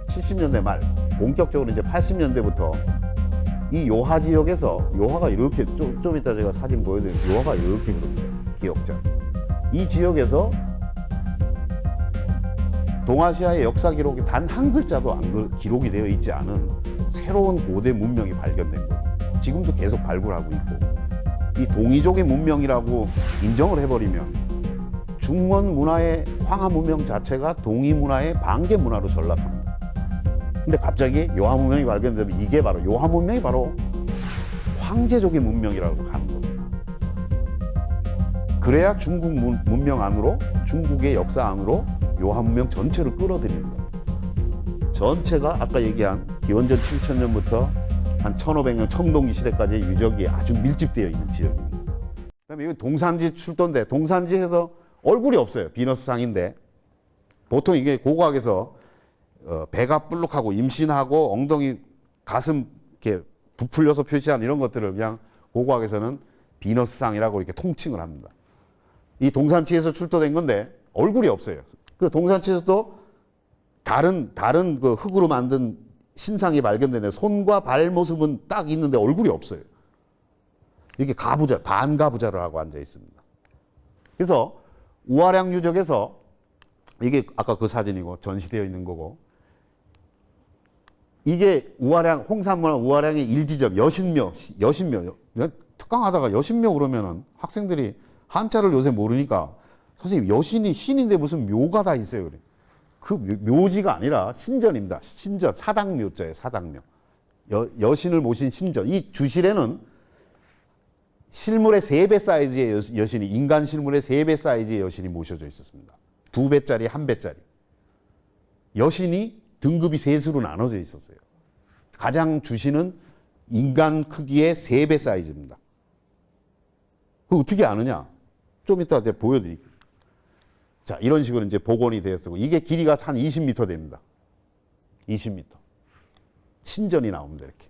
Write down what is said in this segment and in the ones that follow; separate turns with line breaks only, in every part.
70년대 말, 본격적으로 이제 80년대부터 이 요하 지역에서 요하가 이렇게 좀 이따 제가 사진 보여드릴게요. 요하가 이렇게 그럽니다. 기억자. 이 지역에서 동아시아의 역사 기록이 단 한 글자도 안 기록이 되어 있지 않은 새로운 고대 문명이 발견된 거예요. 지금도 계속 발굴하고 있고, 이 동이족의 문명이라고 인정을 해버리면 중원 문화의 황하 문명 자체가 동이 문화의 반개 문화로 전락합니다. 근데 갑자기 요하 문명이 발견되면 이게 바로 요하 문명이 바로 황제족의 문명이라고 하는 겁니다. 그래야 중국 문명 안으로, 중국의 역사 안으로 요하 문명 전체를 끌어들이는 거예요. 전체가 아까 얘기한 기원전 7000년부터 한 1500년 청동기 시대까지 유적이 아주 밀집되어 있는 지역입니다. 그다음에 이건 동산지 출도인데, 동산지에서 얼굴이 없어요. 비너스 상인데 보통 이게 고고학에서 배가 불룩하고 임신하고 엉덩이 가슴 이렇게 부풀려서 표시한 이런 것들을 그냥 고고학에서는 비너스 상이라고 이렇게 통칭을 합니다. 이 동산치에서 출토된 건데 얼굴이 없어요. 그 동산치에서도 다른 그 흙으로 만든 신상이 발견되는 손과 발 모습은 딱 있는데 얼굴이 없어요. 이게 가부좌, 반가부좌를 하고 앉아 있습니다. 그래서 우아량 유적에서 이게 아까 그 사진이고 전시되어 있는 거고, 이게 우아량, 홍산문화 우아량의 일지점 여신묘. 특강하다가 여신묘 그러면은 학생들이 한자를 요새 모르니까 선생님 여신이 신인데 무슨 묘가 다 있어요. 그래. 그 묘지가 아니라 신전입니다. 신전, 사당묘자예요. 사당묘. 여신을 모신 신전. 이 주실에는 실물의 3배 사이즈의 여신이, 인간 실물의 3배 사이즈의 여신이 모셔져 있었습니다. 2배짜리, 1배짜리. 여신이 등급이 3수로 나눠져 있었어요. 가장 주신은 인간 크기의 3배 사이즈입니다. 그거 어떻게 아느냐? 좀 이따 제가 보여드릴게요. 자, 이런 식으로 이제 복원이 되었고, 이게 길이가 한 20m 됩니다. 20m. 신전이 나옵니다, 이렇게.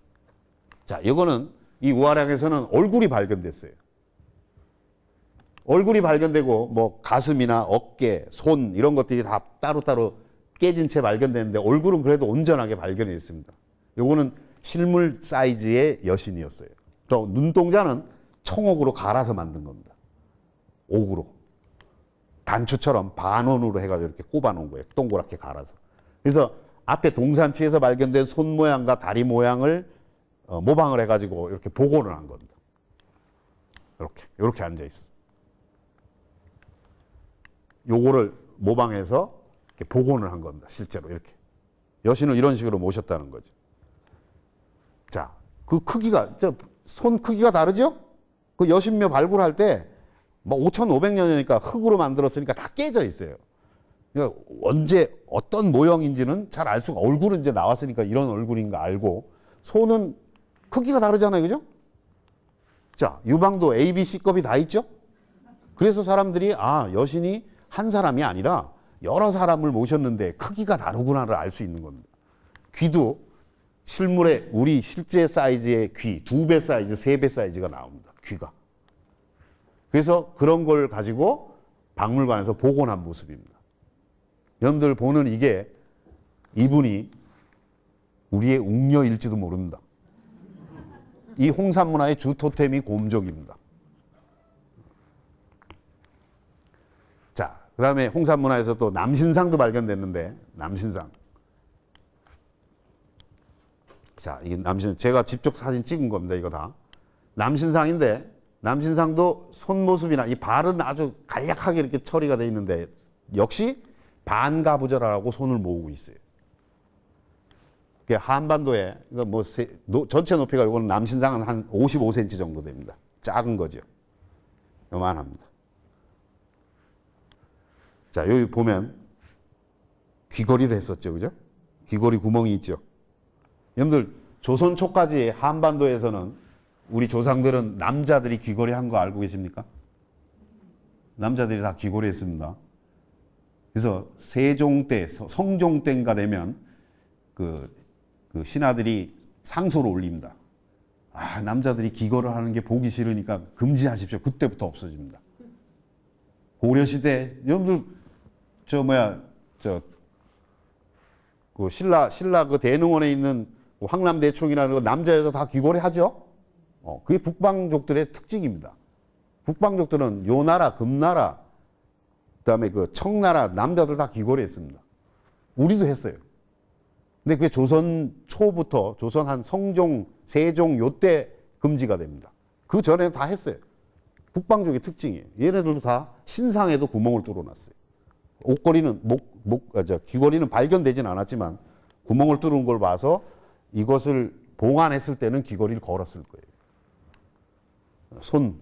자, 이거는 이 우아량에서는 얼굴이 발견됐어요. 얼굴이 발견되고, 뭐, 가슴이나 어깨, 손, 이런 것들이 다 따로따로 깨진 채 발견됐는데, 얼굴은 그래도 온전하게 발견이 됐습니다. 요거는 실물 사이즈의 여신이었어요. 또, 눈동자는 청옥으로 갈아서 만든 겁니다. 옥으로. 단추처럼 반원으로 해가지고 이렇게 꼽아 놓은 거예요. 동그랗게 갈아서. 그래서 앞에 동산치에서 발견된 손 모양과 다리 모양을 모방을 해가지고 이렇게 복원을 한 겁니다. 이렇게 앉아 있어. 요거를 모방해서 이렇게 복원을 한 겁니다. 실제로 이렇게. 여신을 이런 식으로 모셨다는 거죠. 자, 그 크기가, 손 크기가 다르죠? 그 여신묘 발굴할 때, 뭐 5,500년이니까 흙으로 만들었으니까 다 깨져 있어요. 그러니까 언제 어떤 모형인지는 잘 알 수가, 얼굴은 이제 나왔으니까 이런 얼굴인가 알고, 손은 크기가 다르잖아요. 그죠? 자, 유방도 A, B, C급이 다 있죠? 그래서 사람들이, 아, 여신이 한 사람이 아니라 여러 사람을 모셨는데 크기가 다르구나를 알 수 있는 겁니다. 귀도 실물의 우리 실제 사이즈의 귀, 2배 사이즈, 3배 사이즈가 나옵니다. 귀가. 그래서 그런 걸 가지고 박물관에서 복원한 모습입니다. 여러분들 보는 이게 이분이 우리의 웅녀일지도 모릅니다. 이 홍산문화의 주 토템이 곰족입니다. 자, 그 다음에 홍산문화에서 또 남신상도 발견됐는데, 남신상. 자, 이게 남신, 제가 직접 사진 찍은 겁니다. 이거 다. 남신상인데, 남신상도 손모습이나 이 발은 아주 간략하게 이렇게 처리가 되어 있는데, 역시 반가부절하라고 손을 모으고 있어요. 한반도에, 뭐, 전체 높이가 이거는 남신상은 한 55cm 정도 됩니다. 작은 거죠. 요만합니다. 자, 여기 보면 귀걸이를 했었죠. 그죠? 귀걸이 구멍이 있죠. 여러분들, 조선 초까지 한반도에서는 우리 조상들은 남자들이 귀걸이 한 거 알고 계십니까? 남자들이 다 귀걸이 했습니다. 그래서 세종 때, 성종 때인가 되면 그 신하들이 상소를 올립니다. 아, 남자들이 귀걸이를 하는 게 보기 싫으니까 금지하십시오. 그때부터 없어집니다. 고려시대, 여러분들, 그 신라 그 대릉원에 있는 황남대총이라는 거 남자 여자 다 귀걸이 하죠. 그게 북방족들의 특징입니다. 북방족들은 요나라, 금나라, 그다음에 그 청나라 남자들 다 귀걸이 했습니다. 우리도 했어요. 근데 그게 조선 초부터 조선 한 성종, 세종 요때 금지가 됩니다. 그 전에는 다 했어요. 북방족의 특징이에요. 얘네들도 다 신상에도 구멍을 뚫어놨어요. 옷걸이는 귀걸이는 발견되진 않았지만 구멍을 뚫은 걸 봐서 이것을 봉안했을 때는 귀걸이를 걸었을 거예요.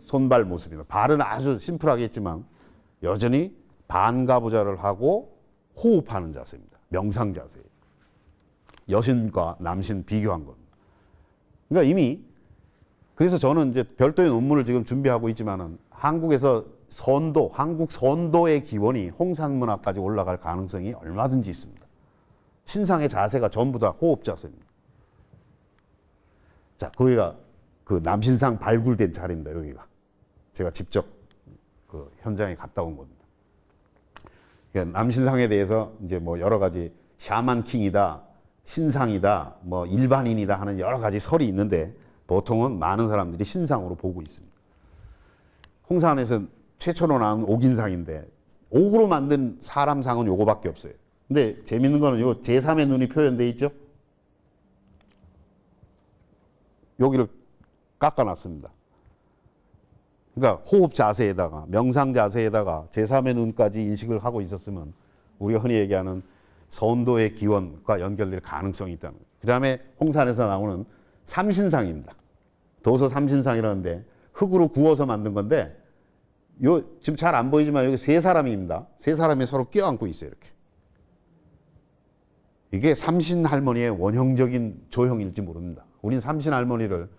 손발 모습입니다. 발은 아주 심플하게 했지만 여전히 반가부좌를 하고 호흡하는 자세입니다. 명상 자세예요. 여신과 남신 비교한 겁니다. 그러니까 이미 그래서 저는 이제 별도의 논문을 지금 준비하고 있지만은 한국에서 한국 선도의 기원이 홍산문화까지 올라갈 가능성이 얼마든지 있습니다. 신상의 자세가 전부 다 호흡 자세입니다. 자, 거기가 그 남신상 발굴된 자리입니다. 여기가 제가 직접 그 현장에 갔다 온 겁니다. 그러니까 남신상에 대해서 이제 뭐 여러 가지 샤만킹이다, 신상이다, 뭐 일반인이다 하는 여러 가지 설이 있는데 보통은 많은 사람들이 신상으로 보고 있습니다. 홍산에서 최초로 나온 옥인상인데 옥으로 만든 사람상은 요거밖에 없어요. 근데 재밌는 거는 요 제3의 눈이 표현되어 있죠. 여기를 깎아놨습니다. 그러니까 호흡 자세에다가 명상 자세에다가 제3의 눈까지 인식을 하고 있었으면 우리가 흔히 얘기하는 선도의 기원과 연결될 가능성이 있다는 거예요. 그 다음에 홍산에서 나오는 삼신상입니다. 도서 삼신상이라는데 흙으로 구워서 만든 건데 지금 잘 안 보이지만 여기 세 사람입니다. 세 사람이 서로 껴안고 있어요. 이렇게. 이게 삼신 할머니의 원형적인 조형일지 모릅니다. 우린 삼신 할머니를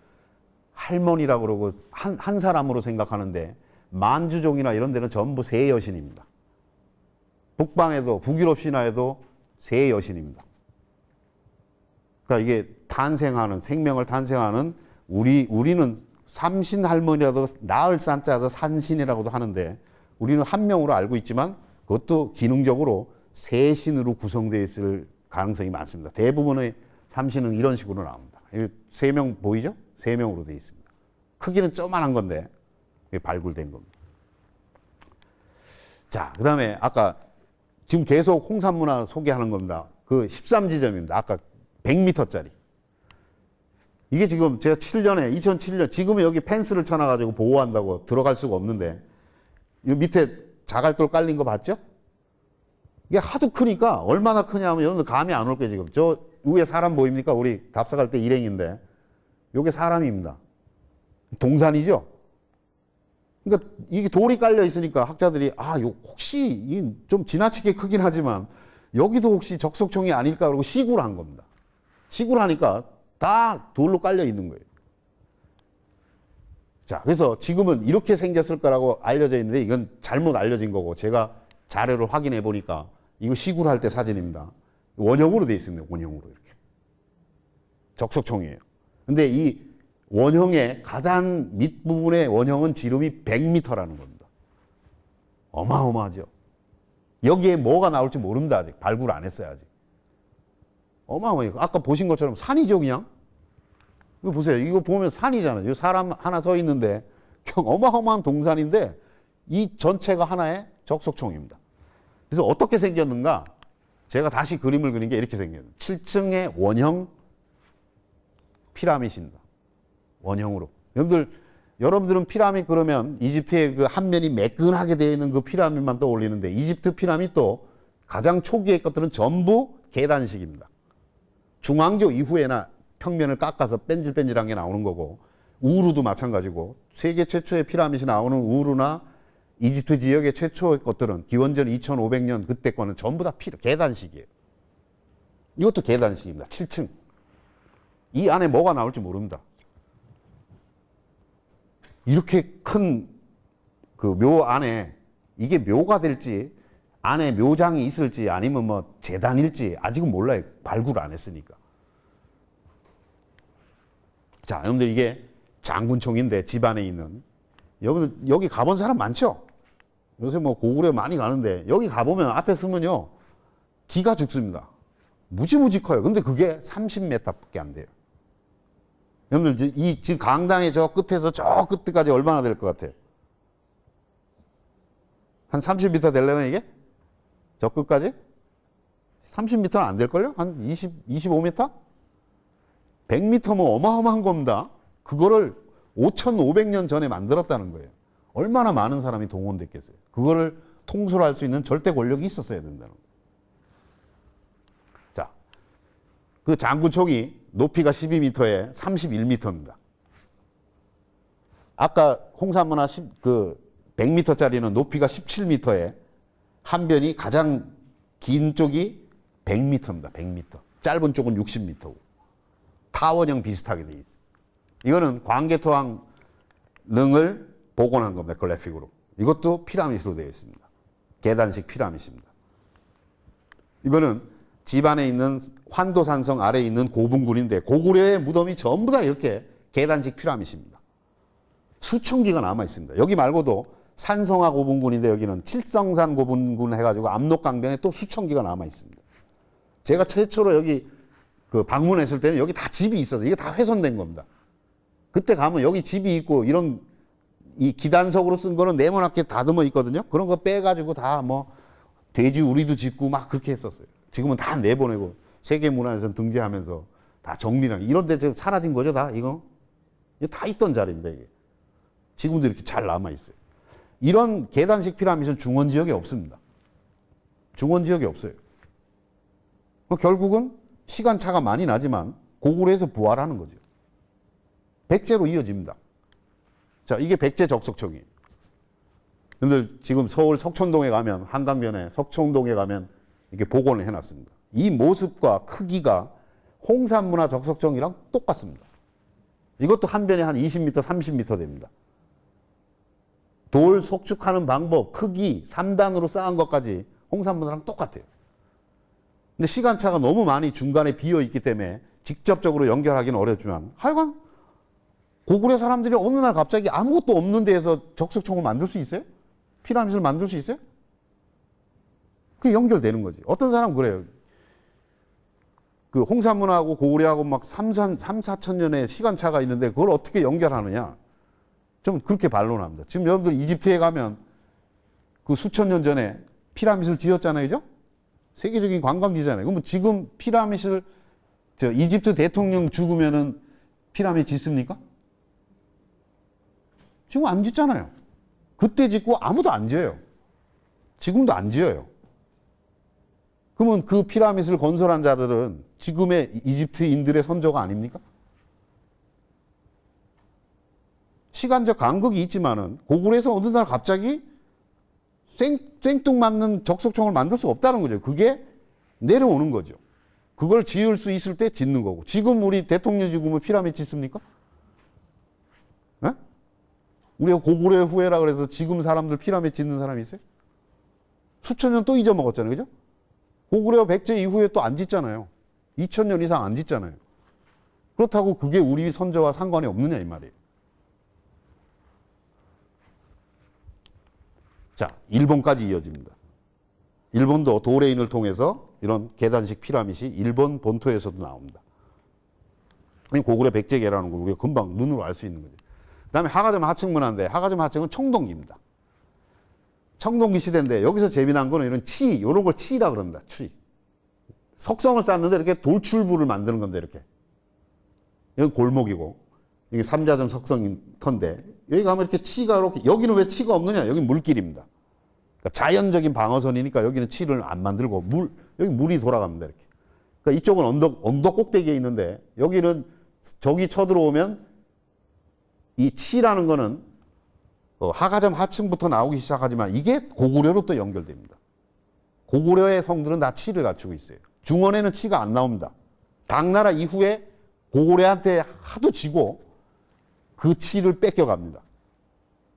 할머니라고 그러고 한 사람으로 생각하는데 만주족이나 이런 데는 전부 세 여신입니다. 북방에도 북유럽 신화에도 세 여신입니다. 그러니까 이게 생명을 탄생하는 우리는 삼신 할머니라도 나을 산자서 산신이라고도 하는데 우리는 한 명으로 알고 있지만 그것도 기능적으로 세 신으로 구성되어 있을 가능성이 많습니다. 대부분의 삼신은 이런 식으로 나옵니다. 세 명 보이죠? 세 명으로 되어 있습니다. 크기는 조그만한 건데 발굴된 겁니다. 자, 그 다음에 아까 지금 계속 홍산문화 소개하는 겁니다. 그 13지점입니다. 아까 100m짜리. 이게 지금 제가 2007년, 지금은 여기 펜스를 쳐놔가지고 보호한다고 들어갈 수가 없는데, 이 밑에 자갈돌 깔린 거 봤죠? 이게 하도 크니까 얼마나 크냐면 여러분들 감이 안 올 거예요, 지금. 저 위에 사람 보입니까? 우리 답사갈 때 일행인데, 요게 사람입니다. 동산이죠? 그러니까 이게 돌이 깔려 있으니까 학자들이, 혹시 좀 지나치게 크긴 하지만, 여기도 혹시 적석총이 아닐까 그러고 시구를 한 겁니다. 시구를 하니까 다 돌로 깔려 있는 거예요. 자, 그래서 지금은 이렇게 생겼을 거라고 알려져 있는데 이건 잘못 알려진 거고 제가 자료를 확인해 보니까 이거 시구를 할 때 사진입니다. 원형으로 돼 있습니다. 원형으로 이렇게. 적석총이에요. 근데 이 원형의 가장 밑부분의 원형은 지름이 100m라는 겁니다. 어마어마하죠. 여기에 뭐가 나올지 모릅니다. 아직 발굴 안 했어요. 아직. 어마어마해요. 아까 보신 것처럼 산이죠, 그냥. 이거 보세요. 이거 보면 산이잖아요. 사람 하나 서 있는데 어마어마한 동산인데 이 전체가 하나의 적석총입니다. 그래서 어떻게 생겼는가? 제가 다시 그림을 그린 게 이렇게 생겨요. 7층의 원형 피라밋입니다. 원형으로. 여러분들은 피라밋 그러면 이집트의 그 한 면이 매끈하게 되어 있는 그 피라밋만 떠올리는데 이집트 피라밋도 가장 초기의 것들은 전부 계단식입니다. 중앙조 이후에나 평면을 깎아서 뺀질뺀질한 게 나오는 거고 우루도 마찬가지고 세계 최초의 피라밋이 나오는 우루나 이집트 지역의 최초의 것들은 기원전 2500년 그때 거는 전부 다 계단식이에요. 이것도 계단식입니다. 7층. 이 안에 뭐가 나올지 모릅니다. 이렇게 큰 그 묘 안에 이게 묘가 될지 안에 묘장이 있을지 아니면 뭐 재단일지 아직은 몰라요. 발굴 안 했으니까. 자, 여러분들 이게 장군총인데 집 안에 있는 여러분들 여기 가본 사람 많죠? 요새 뭐 고구려 많이 가는데 여기 가보면 앞에 서면요 기가 죽습니다. 무지무지 커요. 근데 그게 30m밖에 안 돼요. 여러분들 이 지금 강당의 저 끝에서 저 끝까지 얼마나 될 것 같아요? 한 30m 되려나 이게? 저 끝까지? 30m는 안 될걸요? 한 25m? 100m면 어마어마한 겁니다. 그거를 5,500년 전에 만들었다는 거예요. 얼마나 많은 사람이 동원됐겠어요. 그거를 통솔할 수 있는 절대 권력이 있었어야 된다는 거예요. 자, 그 장구총이 높이가 12m에 31m입니다. 아까 홍산문화 100m짜리는 높이가 17m에 한 변이 가장 긴 쪽이 100m입니다. 100m. 짧은 쪽은 60m고. 타원형 비슷하게 돼 있어요. 이거는 광개토항 릉을 복원한 겁니다. 그래픽으로. 이것도 피라미드로 되어 있습니다. 계단식 피라미드입니다. 이거는 집안에 있는 환도산성 아래에 있는 고분군인데 고구려의 무덤이 전부 다 이렇게 계단식 피라미드입니다. 수천 기가 남아 있습니다. 여기 말고도 산성화 고분군인데 여기는 칠성산 고분군 해가지고 압록강변에 또 수천 기가 남아 있습니다. 제가 최초로 여기 그 방문했을 때는 여기 다 집이 있어서 이게 다 훼손된 겁니다. 그때 가면 여기 집이 있고 이런 이 기단석으로 쓴 거는 네모나게 다듬어 있거든요. 그런 거 빼가지고 다 뭐 돼지 우리도 짓고 막 그렇게 했었어요. 지금은 다 내보내고 세계문화유산 등재하면서 다 정리랑 이런 데 지금 사라진 거죠, 다 이거? 이게 다 있던 자리입니다, 이게. 지금도 이렇게 잘 남아 있어요. 이런 계단식 피라미드는 중원 지역에 없습니다. 중원 지역에 없어요. 결국은 시간차가 많이 나지만 고구려에서 부활하는 거죠. 백제로 이어집니다. 자, 이게 백제 적석청이에요. 여러분들 지금 서울 석촌동에 가면 한강변에 석촌동에 가면 이렇게 복원을 해놨습니다. 이 모습과 크기가 홍산문화 적석청이랑 똑같습니다. 이것도 한 변에 한 20m, 30m 됩니다. 돌 속축하는 방법, 크기, 3단으로 쌓은 것까지 홍산문화랑 똑같아요. 근데 시간차가 너무 많이 중간에 비어 있기 때문에 직접적으로 연결하기는 어렵지만 하여간 고구려 사람들이 어느 날 갑자기 아무것도 없는 데에서 적석청을 만들 수 있어요? 피라미드를 만들 수 있어요? 그게 연결되는 거지. 어떤 사람은 그래요. 그 홍산문화하고 고구려하고 막 4천 년의 시간차가 있는데 그걸 어떻게 연결하느냐. 좀 그렇게 반론합니다. 지금 여러분들 이집트에 가면 그 수천 년 전에 피라미드를 지었잖아요. 그죠? 세계적인 관광지잖아요. 그러면 지금 피라미드를 이집트 대통령 죽으면은 피라미드 짓습니까? 지금 안 짓잖아요. 그때 짓고 아무도 안 지어요. 지금도 안 지어요. 그러면 그 피라미드를 건설한 자들은 지금의 이집트인들의 선조가 아닙니까? 시간적 간극이 있지만은 고구려에서 어느 날 갑자기 생뚱맞는 적석청을 만들 수 없다는 거죠. 그게 내려오는 거죠. 그걸 지을 수 있을 때 짓는 거고. 지금 우리 대통령 죽으면 피라미드 짓습니까? 네? 우리가 고구려의 후예라 그래서 지금 사람들 피라미드 짓는 사람이 있어요? 수천 년 또 잊어먹었잖아요. 그죠? 고구려 백제 이후에 또 안 짓잖아요. 2000년 이상 안 짓잖아요. 그렇다고 그게 우리 선조와 상관이 없느냐 이 말이에요. 자, 일본까지 이어집니다. 일본도 도레인을 통해서 이런 계단식 피라미드이 일본 본토에서도 나옵니다. 고구려 백제계라는 걸 우리가 금방 눈으로 알 수 있는 거죠. 그 다음에 하가점 하층문화인데 하가점 하층은 청동기입니다. 청동기 시대인데 여기서 재미난 거는 이런 치, 이런 걸 치라 그럽니다. 치. 석성을 쌓는데 이렇게 돌출부를 만드는 건데 이렇게. 여기 골목이고 이게 삼자점 석성인 터인데 여기 가면 이렇게 치가 이렇게 여기는 왜 치가 없느냐? 여기 물길입니다. 그러니까 자연적인 방어선이니까 여기는 치를 안 만들고 여기 물이 돌아갑니다. 이렇게. 그러니까 이쪽은 언덕 꼭대기에 있는데 여기는 저기 쳐들어오면 이 치라는 거는 하가점 하층부터 나오기 시작하지만 이게 고구려로 또 연결됩니다. 고구려의 성들은 다 치를 갖추고 있어요. 중원에는 치가 안 나옵니다. 당나라 이후에 고구려한테 하도 지고 그 치를 뺏겨갑니다.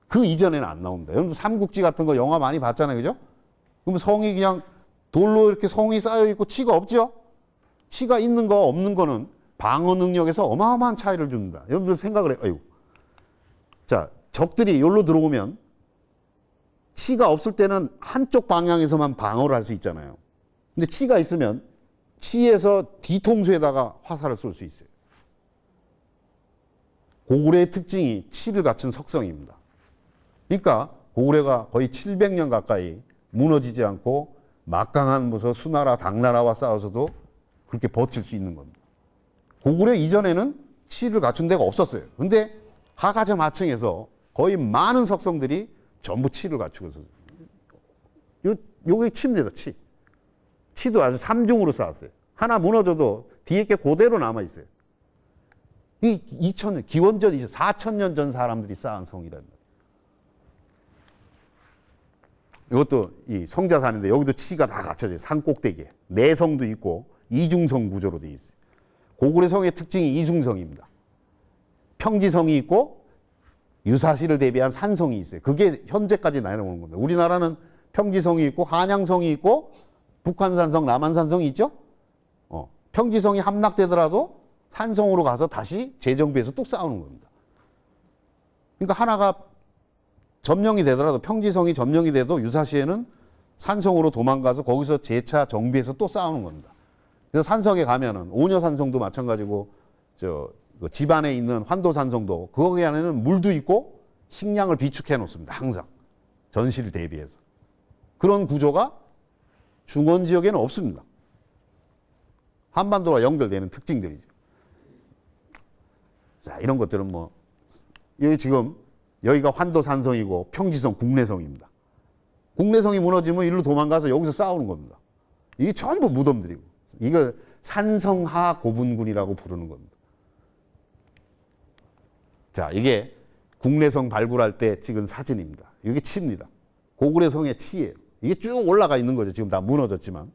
그 이전에는 안 나옵니다. 여러분 삼국지 같은 거 영화 많이 봤잖아요. 그죠? 그럼 성이 그냥 돌로 이렇게 성이 쌓여 있고 치가 없죠? 치가 있는 거 없는 거는 방어 능력에서 어마어마한 차이를 줍니다. 여러분들 생각을 해요. 아이고. 자, 적들이 여기로 들어오면 치가 없을 때는 한쪽 방향에서만 방어를 할 수 있잖아요. 근데 치가 있으면 치에서 뒤통수에다가 화살을 쏠 수 있어요. 고구려의 특징이 치를 갖춘 석성입니다. 그러니까 고구려가 거의 700년 가까이 무너지지 않고 막강한 무슨 수나라, 당나라와 싸워서도 그렇게 버틸 수 있는 겁니다. 고구려 이전에는 치를 갖춘 데가 없었어요. 근데 하가점 하층에서 거의 많은 석성들이 전부 치를 갖추고 있어요. 요게 치입니다, 치. 치도 아주 삼중으로 쌓았어요. 하나 무너져도 뒤에 게 그대로 남아있어요. 이 2000년, 기원전 4000년 전 사람들이 쌓은 성이란 말이에요. 이것도 이 성자산인데 여기도 치가 다 갖춰져요. 산 꼭대기에. 내성도 있고 이중성 구조로 되어 있어요. 고구려 성의 특징이 이중성입니다. 평지성이 있고 유사시를 대비한 산성이 있어요. 그게 현재까지 나눠오는 겁니다. 우리나라는 평지성이 있고 한양성이 있고 북한산성, 남한산성이 있죠. 평지성이 함락되더라도 산성으로 가서 다시 재정비해서 또 싸우는 겁니다. 그러니까 하나가 점령이 되더라도 평지성이 점령이 돼도 유사시에는 산성으로 도망가서 거기서 재차 정비해서 또 싸우는 겁니다. 그래서 산성에 가면은 오녀산성도 마찬가지고 그 집안에 있는 환도산성도 거기 안에는 물도 있고 식량을 비축해 놓습니다. 항상 전시를 대비해서. 그런 구조가 중원 지역에는 없습니다. 한반도와 연결되는 특징들이죠. 자, 이런 것들은 뭐 여기 지금 여기가 환도산성이고 평지성, 국내성입니다. 국내성이 무너지면 일로 도망가서 여기서 싸우는 겁니다. 이게 전부 무덤들이고 이거 산성하 고분군이라고 부르는 겁니다. 자, 이게 국내성 발굴할 때 찍은 사진입니다. 이게 치입니다. 고구려성의 치예요. 이게 쭉 올라가 있는 거죠. 지금 다 무너졌지만.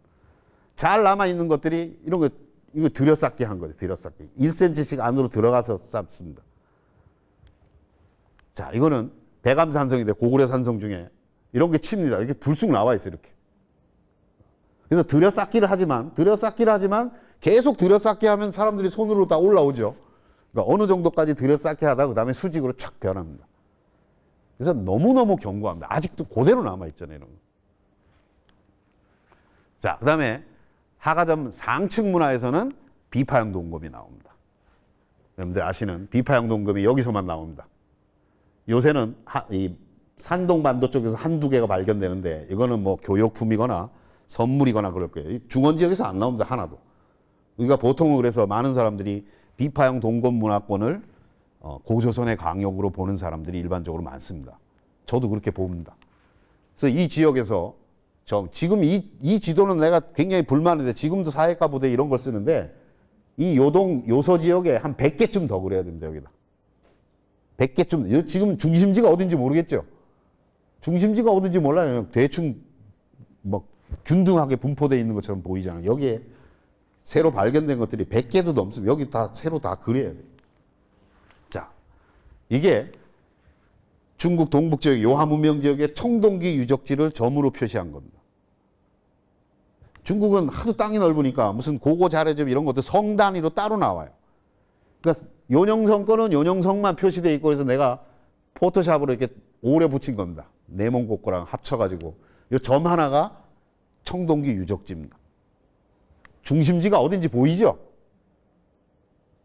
잘 남아있는 것들이 이런 거, 이거 들여쌓기 한 거죠. 들여쌓기. 1cm씩 안으로 들어가서 쌓습니다. 자, 이거는 백암산성인데 고구려 산성 중에 이런 게 치입니다. 이렇게 불쑥 나와 있어요. 이렇게. 그래서 들여쌓기를 하지만 계속 들여쌓기 하면 사람들이 손으로 다 올라오죠. 그러니까 어느 정도까지 들여쌓기 하다가 그 다음에 수직으로 촥 변합니다. 그래서 너무너무 견고합니다. 아직도 그대로 남아있잖아요. 이런 거. 자, 그 다음에 하가점 상층 문화에서는 비파형 동검이 나옵니다. 여러분들 아시는 비파형 동검이 여기서만 나옵니다. 요새는 이 산동반도 쪽에서 한두 개가 발견되는데 이거는 뭐 교역품이거나 선물이거나 그럴 거예요. 중원 지역에서 안 나옵니다. 하나도. 우리가 보통은 그래서 많은 사람들이 비파형 동검 문화권을 고조선의 강역으로 보는 사람들이 일반적으로 많습니다. 저도 그렇게 봅니다. 그래서 이 지역에서 지금 이 지도는 내가 굉장히 불만인데 지금도 사회과 부대 이런 걸 쓰는데 이 요서 지역에 한 100개쯤 더 그래야 됩니다. 여기다. 100개쯤. 지금 중심지가 어딘지 모르겠죠? 중심지가 어딘지 몰라요. 대충 뭐 균등하게 분포되어 있는 것처럼 보이잖아요. 여기에 새로 발견된 것들이 100개도 넘습니다. 여기 다 새로 다 그려야 돼요. 자, 이게 중국 동북 지역 요하문명 지역의 청동기 유적지를 점으로 표시한 겁니다. 중국은 하도 땅이 넓으니까 무슨 고고 자료집 이런 것도 성 단위로 따로 나와요. 그러니까 요녕성 거는 요녕성만 표시되어 있고 그래서 내가 포토샵으로 이렇게 오려 붙인 겁니다. 내몽고 거랑 합쳐가지고 이 점 하나가 청동기 유적지입니다. 중심지가 어딘지 보이죠?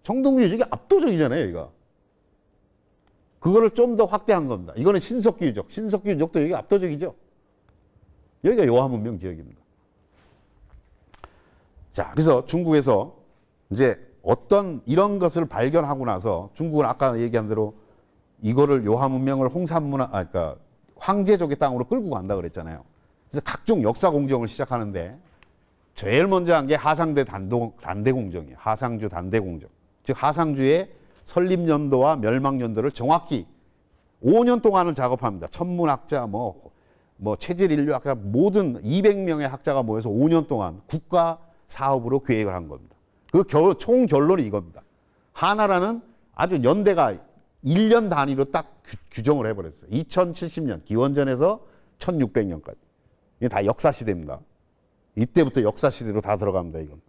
청동기 유적이 압도적이잖아요, 여기가. 그거를 좀 더 확대한 겁니다. 이거는 신석기 유적. 신석기 유적도 여기 압도적이죠? 여기가 요하문명 지역입니다. 자, 그래서 중국에서 이제 어떤 이런 것을 발견하고 나서 중국은 아까 얘기한 대로 이거를 요하문명을 그러니까 황제족의 땅으로 끌고 간다 그랬잖아요. 그래서 각종 역사 공정을 시작하는데 제일 먼저 한 게 하상대 단대 공정이에요. 하상주 단대 공정. 즉 하상주의 설립연도와 멸망연도를 정확히 5년 동안을 작업합니다. 천문학자, 뭐 체질인류학자 모든 200명의 학자가 모여서 5년 동안 국가 사업으로 계획을 한 겁니다. 그 총 결론이 이겁니다. 하나라는 아주 연대가 1년 단위로 딱 규정을 해버렸어요. 2070년 기원전에서 1600년까지. 이게 다 역사시대입니다. 이때부터 역사시대로 다 들어갑니다. 이건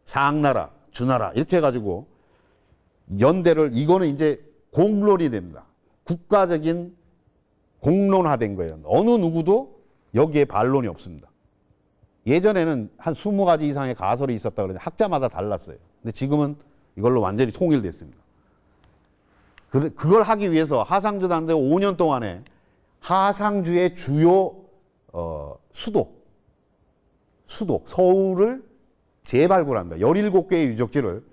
상나라, 주나라 이렇게 해가지고 연대를 이거는 이제 공론이 됩니다. 국가적인 공론화된 거예요. 어느 누구도 여기에 반론이 없습니다. 예전에는 한 20가지 이상의 가설이 있었다 그러는데 학자마다 달랐어요. 근데 지금은 이걸로 완전히 통일됐습니다. 그걸 하기 위해서 하상주 단대 5년 동안에 하상주의 주요 수도 서울을 재발굴합니다. 17개의 유적지를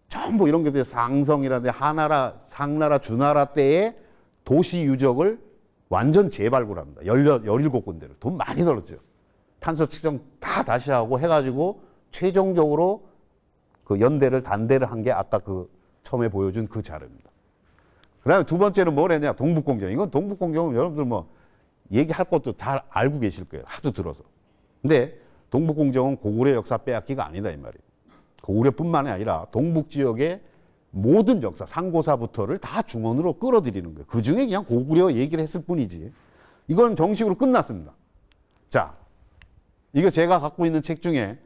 전부 이런 게 돼서 상성이라든지 하나라, 상나라, 주나라 때의 도시 유적을 완전 재발굴합니다. 17군데를. 돈 많이 들었죠. 탄소 측정 다 다시 하고 해가지고 최종적으로 그 연대를 단대를 한 게 아까 그 처음에 보여준 그 자료입니다. 그 다음에 두 번째는 뭘 했냐? 동북공정. 이건 동북공정은 여러분들 뭐 얘기할 것도 잘 알고 계실 거예요. 하도 들어서. 근데 동북공정은 고구려 역사 빼앗기가 아니다 이 말이에요. 고구려뿐만이 아니라 동북 지역의 모든 역사, 상고사부터를 다 중원으로 끌어들이는 거예요. 그 중에 그냥 고구려 얘기를 했을 뿐이지. 이건 정식으로 끝났습니다. 자, 이거 제가 갖고 있는 책 중에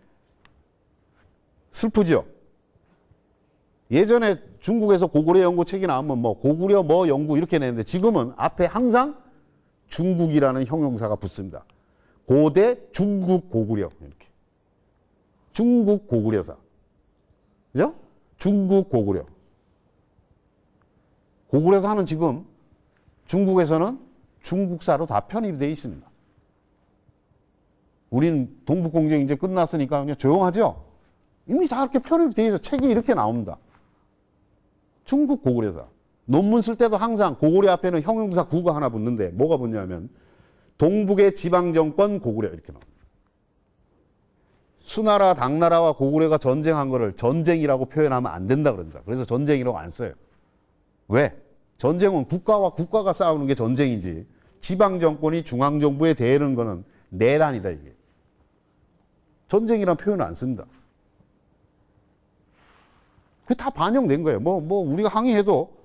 슬프죠? 예전에 중국에서 고구려 연구 책이 나오면 뭐 고구려 뭐 연구 이렇게 내는데 지금은 앞에 항상 중국이라는 형용사가 붙습니다. 고대 중국 고구려 이렇게. 중국 고구려사. 그죠? 중국 고구려. 고구려사는 지금 중국에서는 중국사로 다 편입이 되어 있습니다. 우린 동북공정이 이제 끝났으니까 그냥 조용하죠? 이미 다 이렇게 편입이 되어 있어. 책이 이렇게 나옵니다. 중국 고구려사. 논문 쓸 때도 항상 고구려 앞에는 형용사 구가 하나 붙는데 뭐가 붙냐면 동북의 지방정권 고구려 이렇게 나옵니다. 수나라, 당나라와 고구려가 전쟁한 거를 전쟁이라고 표현하면 안 된다 그럽니다. 그래서 전쟁이라고 안 써요. 왜? 전쟁은 국가와 국가가 싸우는 게 전쟁이지 지방정권이 중앙정부에 대는 거는 내란이다 이게. 전쟁이란 표현을 안 씁니다. 그게 다 반영된 거예요. 뭐 우리가 항의해도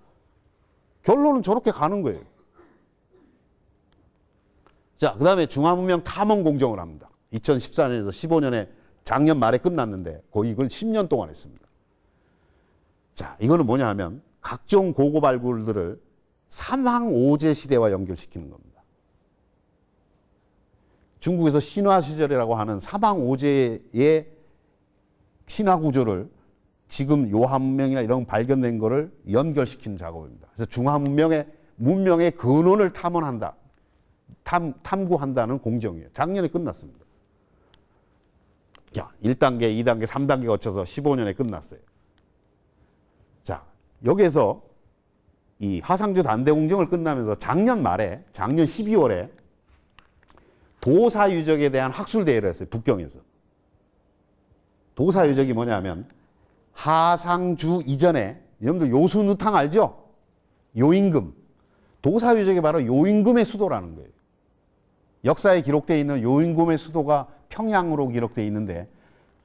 결론은 저렇게 가는 거예요. 자, 그 다음에 중화문명 탐험 공정을 합니다. 2014년에서 15년에 작년 말에 끝났는데 거의 이건 10년 동안 했습니다. 자, 이거는 뭐냐 하면 각종 고고 발굴들을 삼황오제 시대와 연결시키는 겁니다. 중국에서 신화 시절이라고 하는 삼황오제의 신화 구조를 지금 요한문명이나 이런 발견된 거를 연결시키는 작업입니다. 그래서 중화문명의 근원을 탐험한다. 탐구한다는 공정이에요. 작년에 끝났습니다. 야, 1단계, 2단계, 3단계 거쳐서 15년에 끝났어요. 자, 여기에서 이 하상주 단대 공정을 끝나면서 작년 12월에 도사 유적에 대한 학술 대회를 했어요. 북경에서. 도사 유적이 뭐냐면 하상주 이전에 여러분들 요순우탕 알죠? 요임금. 도사 유적이 바로 요임금의 수도라는 거예요. 역사에 기록되어 있는 요임금의 수도가 평양으로 기록되어 있는데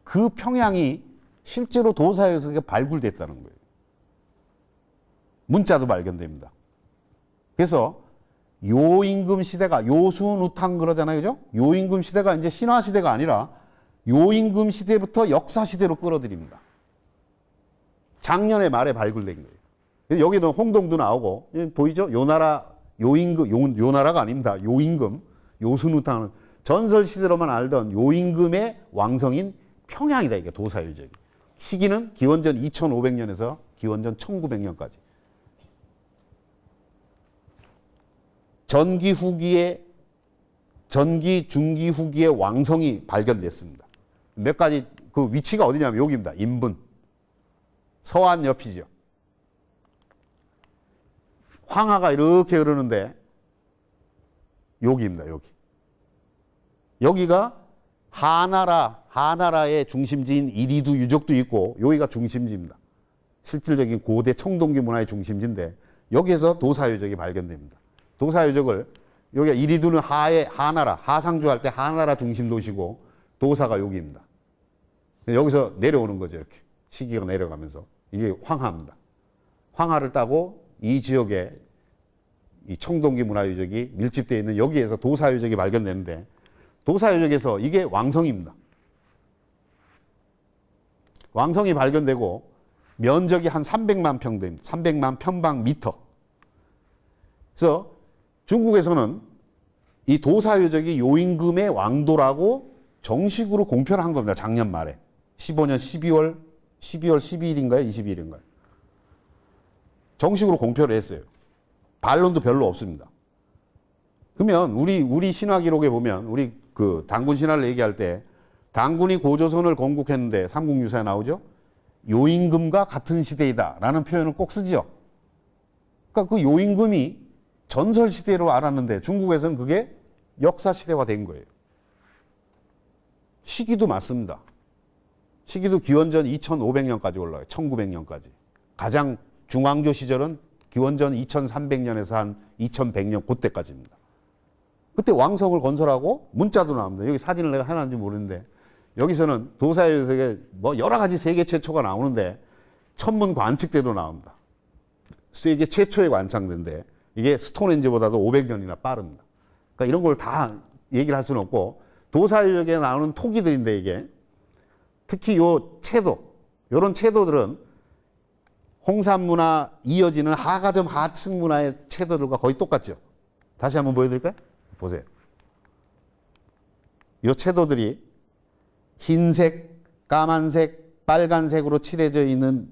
그 평양이 실제로 도사 유적에 발굴됐다는 거예요. 문자도 발견됩니다. 그래서 요임금 시대가 요순우탕 그러잖아요. 그죠? 요임금 시대가 이제 신화 시대가 아니라 요임금 시대부터 역사 시대로 끌어들입니다. 작년에 말에 발굴된 거예요. 여기는 홍동도 나오고 보이죠? 요나라 요임금 요나라가 아닙니다. 요임금 요순우탕은 전설 시대로만 알던 요임금의 왕성인 평양이다 이게 도사유적이. 시기는 기원전 2500년에서 기원전 1900년까지. 전기 중기 후기의 왕성이 발견됐습니다. 몇 가지 그 위치가 어디냐면 여기입니다. 인분. 서안 옆이죠. 황하가 이렇게 흐르는데 여기입니다. 여기가 하나라의 중심지인 이리두 유적도 있고 여기가 중심지입니다. 실질적인 고대 청동기 문화의 중심지인데 여기에서 도사유적이 발견됩니다. 도사유적을 여기가 이리두는 하나라 하상주 할 때 하나라 중심 도시고 도사가 여기입니다. 여기서 내려오는 거죠. 이렇게 시기가 내려가면서 이게 황하입니다. 황하를 따고 이 지역에 이 청동기 문화유적이 밀집되어 있는 여기에서 도사유적이 발견되는데 도사유적에서 이게 왕성입니다. 왕성이 발견되고 면적이 한 300만 평대입니다. 300만 평방미터. 그래서 중국에서는 이 도사유적이 요임금의 왕도라고 정식으로 공표를 한 겁니다. 작년 말에. 15년 12월 12일인가요? 22일인가요? 정식으로 공표를 했어요. 반론도 별로 없습니다. 그러면 우리 신화 기록에 보면 우리 그 당군 신화를 얘기할 때 당군이 고조선을 건국했는데 삼국유사에 나오죠. 요임금과 같은 시대이다라는 표현을 꼭 쓰지요. 그러니까 그 요임금이 전설 시대로 알았는데 중국에서는 그게 역사 시대화 된 거예요. 시기도 맞습니다. 시기도 기원전 2500년까지 올라가요. 1900년까지. 가장 중앙조 시절은 기원전 2300년에서 한 2100년 그때까지입니다. 그때 왕성을 건설하고 문자도 나옵니다. 여기 사진을 내가 해놨는지 모르는데 여기서는 도사유석에 뭐 여러 가지 세계 최초가 나오는데 천문 관측대도 나옵니다. 세계 최초의 관상대인데 이게 스톤헨지보다도 500년이나 빠릅니다. 그러니까 이런 걸 다 얘기를 할 수는 없고 도사유적에 나오는 토기들인데 이게 특히 요 채도, 요런 채도들은 홍산 문화 이어지는 하가점 하층 문화의 채도들과 거의 똑같죠. 다시 한번 보여드릴까요? 보세요. 요 채도들이 흰색, 까만색, 빨간색으로 칠해져 있는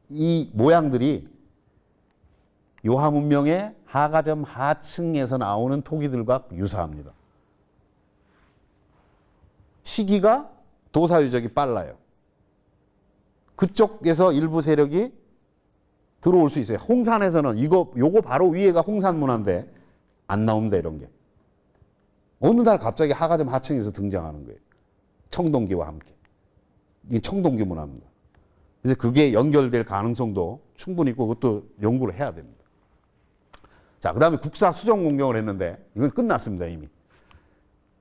이 모양들이 요하 문명의 하가점 하층에서 나오는 토기들과 유사합니다. 시기가 도사유적이 빨라요. 그쪽에서 일부 세력이 들어올 수 있어요. 홍산에서는 요거 바로 위에가 홍산 문화인데 안 나옵니다, 이런 게. 어느 날 갑자기 하가점 하층에서 등장하는 거예요. 청동기와 함께. 이게 청동기 문화입니다. 그래서 그게 연결될 가능성도 충분히 있고 그것도 연구를 해야 됩니다. 자, 그 다음에 국사 수정 공정을 했는데 이건 끝났습니다, 이미.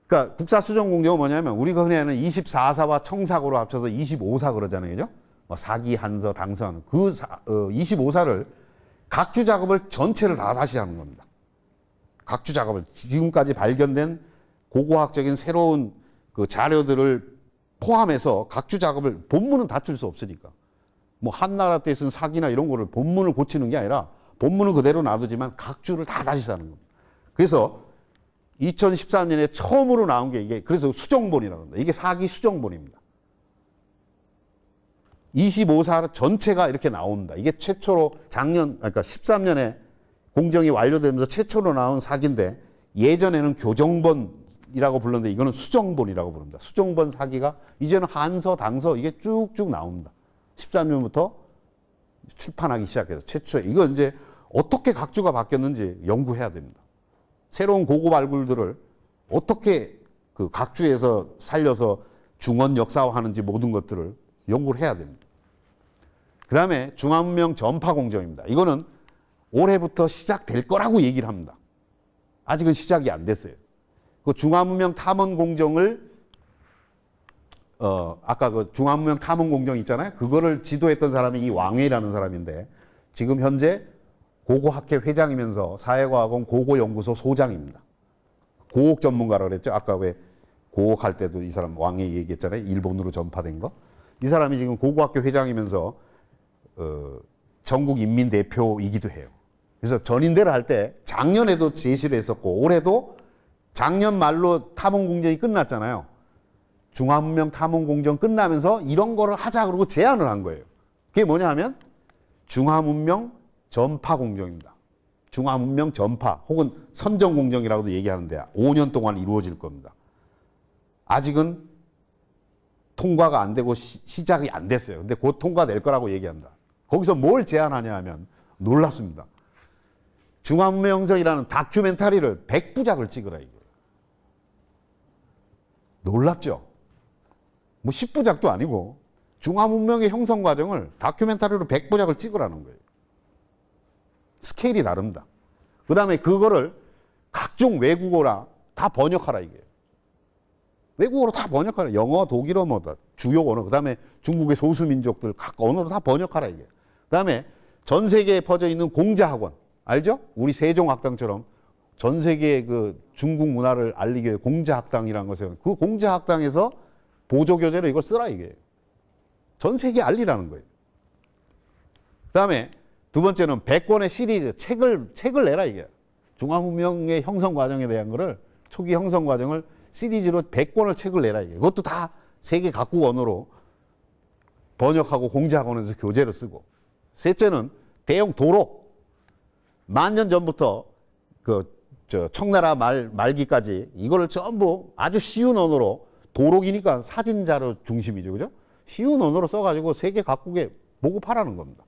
그러니까 국사 수정 공정은 뭐냐면 우리가 흔히 하는 24사와 청사고로 합쳐서 25사 그러잖아요. 그죠? 뭐 사기, 한서, 당선. 그 25사를 각주 작업을 전체를 다 다시 하는 겁니다. 각주 작업을 지금까지 발견된 고고학적인 새로운 그 자료들을 포함해서 각주 작업을 본문은 다툴 수 없으니까 뭐 한나라 때 쓴 사기나 이런 거를 본문을 고치는 게 아니라 본문은 그대로 놔두지만 각주를 다 다시 사는 겁니다. 그래서 2013년에 처음으로 나온 게 이게 그래서 수정본이라고 합니다. 이게 사기 수정본입니다. 25사 전체가 이렇게 나옵니다. 이게 최초로 그러니까 13년에 공정이 완료되면서 최초로 나온 사기인데 예전에는 교정본이라고 불렀는데 이거는 수정본이라고 부릅니다. 수정본 사기가 이제는 한서, 당서 이게 쭉쭉 나옵니다. 13년부터 출판하기 시작해서 최초에 이거 이제 어떻게 각주가 바뀌었는지 연구해야 됩니다. 새로운 고고 발굴들을 어떻게 그 각주에서 살려서 중원 역사화하는지 모든 것들을 연구를 해야 됩니다. 그 다음에 중화문명 전파 공정입니다. 이거는 올해부터 시작될 거라고 얘기를 합니다. 아직은 시작이 안 됐어요. 그 중화문명 탐험 공정을 아까 그 중화문명 탐험 공정 있잖아요. 그거를 지도했던 사람이 이 왕회라는 사람인데 지금 현재 고고학회 회장이면서 사회과학원 고고연구소 소장입니다. 고옥 전문가라고 그랬죠. 아까 왜 고옥할 때도 이 사람 왕회 얘기했잖아요. 일본으로 전파된 거. 이 사람이 지금 고고학회 회장이면서 전국 인민 대표이기도 해요. 그래서 전인대를 할 때 작년에도 제시를 했었고 올해도 작년 말로 탐험 공정이 끝났잖아요. 중화문명 탐험 공정 끝나면서 이런 거를 하자 그러고 제안을 한 거예요. 그게 뭐냐 하면 중화문명 전파 공정입니다. 중화문명 전파 혹은 선정 공정이라고도 얘기하는데 5년 동안 이루어질 겁니다. 아직은 통과가 안 되고 시작이 안 됐어요. 근데 곧 통과될 거라고 얘기한다. 거기서 뭘 제안하냐 하면 놀랍습니다. 중화문명 형성이라는 다큐멘터리를 100부작을 찍으라 이거예요. 놀랍죠? 뭐 10부작도 아니고 중화문명의 형성 과정을 다큐멘터리로 100부작을 찍으라는 거예요. 스케일이 다릅니다. 그 다음에 그거를 각종 외국어라 다 번역하라 이게. 외국어로 다 번역하라. 영어, 독일어 뭐다 주요 언어. 그 다음에 중국의 소수민족들 각 언어로 다 번역하라 이게. 그 다음에 전 세계에 퍼져 있는 공자학원 알죠? 우리 세종학당처럼 전 세계의 그 중국 문화를 알리기 위해 공자학당이라는 것을 그 공자학당에서 보조교재로 이걸 쓰라 이게. 전 세계에 알리라는 거예요. 그 다음에 두 번째는 100권의 시리즈 책을 내라 이게. 중화문명의 형성 과정에 대한 거를 초기 형성 과정을 시리즈로 100권을 책을 내라 이게. 그것도 다 세계 각국 언어로 번역하고 공제학원에서 교재로 쓰고. 셋째는 대형 도로. 만년 전부터 청나라 말기까지 이거를 전부 아주 쉬운 언어로, 도록이니까 사진자료 중심이죠, 그죠? 쉬운 언어로 써가지고 세계 각국에 보급하라는 겁니다.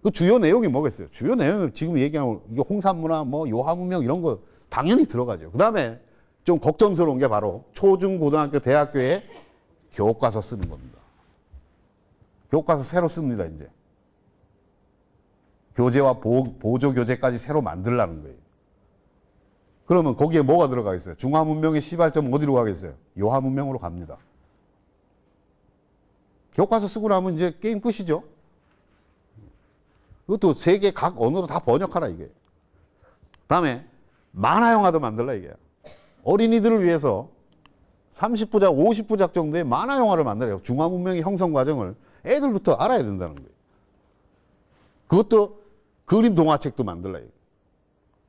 그 주요 내용이 뭐겠어요? 주요 내용은 지금 얘기하는 이게 홍산문화, 뭐 요하문명 이런 거 당연히 들어가죠. 그 다음에 좀 걱정스러운 게 바로 초중 고등학교 대학교에 교과서 쓰는 겁니다. 교과서 새로 씁니다, 이제. 교재와 보조 교재까지 새로 만들라는 거예요. 그러면 거기에 뭐가 들어가 있어요? 중화문명의 시발점 어디로 가겠어요? 요하문명으로 갑니다. 교과서 쓰고 나면 이제 게임 끝이죠. 그것도 세계 각 언어로 다 번역하라 이게. 다음에 만화 영화도 만들라 이게. 어린이들을 위해서 30부작, 50부작 정도의 만화 영화를 만들어요. 중화문명의 형성 과정을 애들부터 알아야 된다는 거예요. 그것도 그림 동화책도 만들라 이게.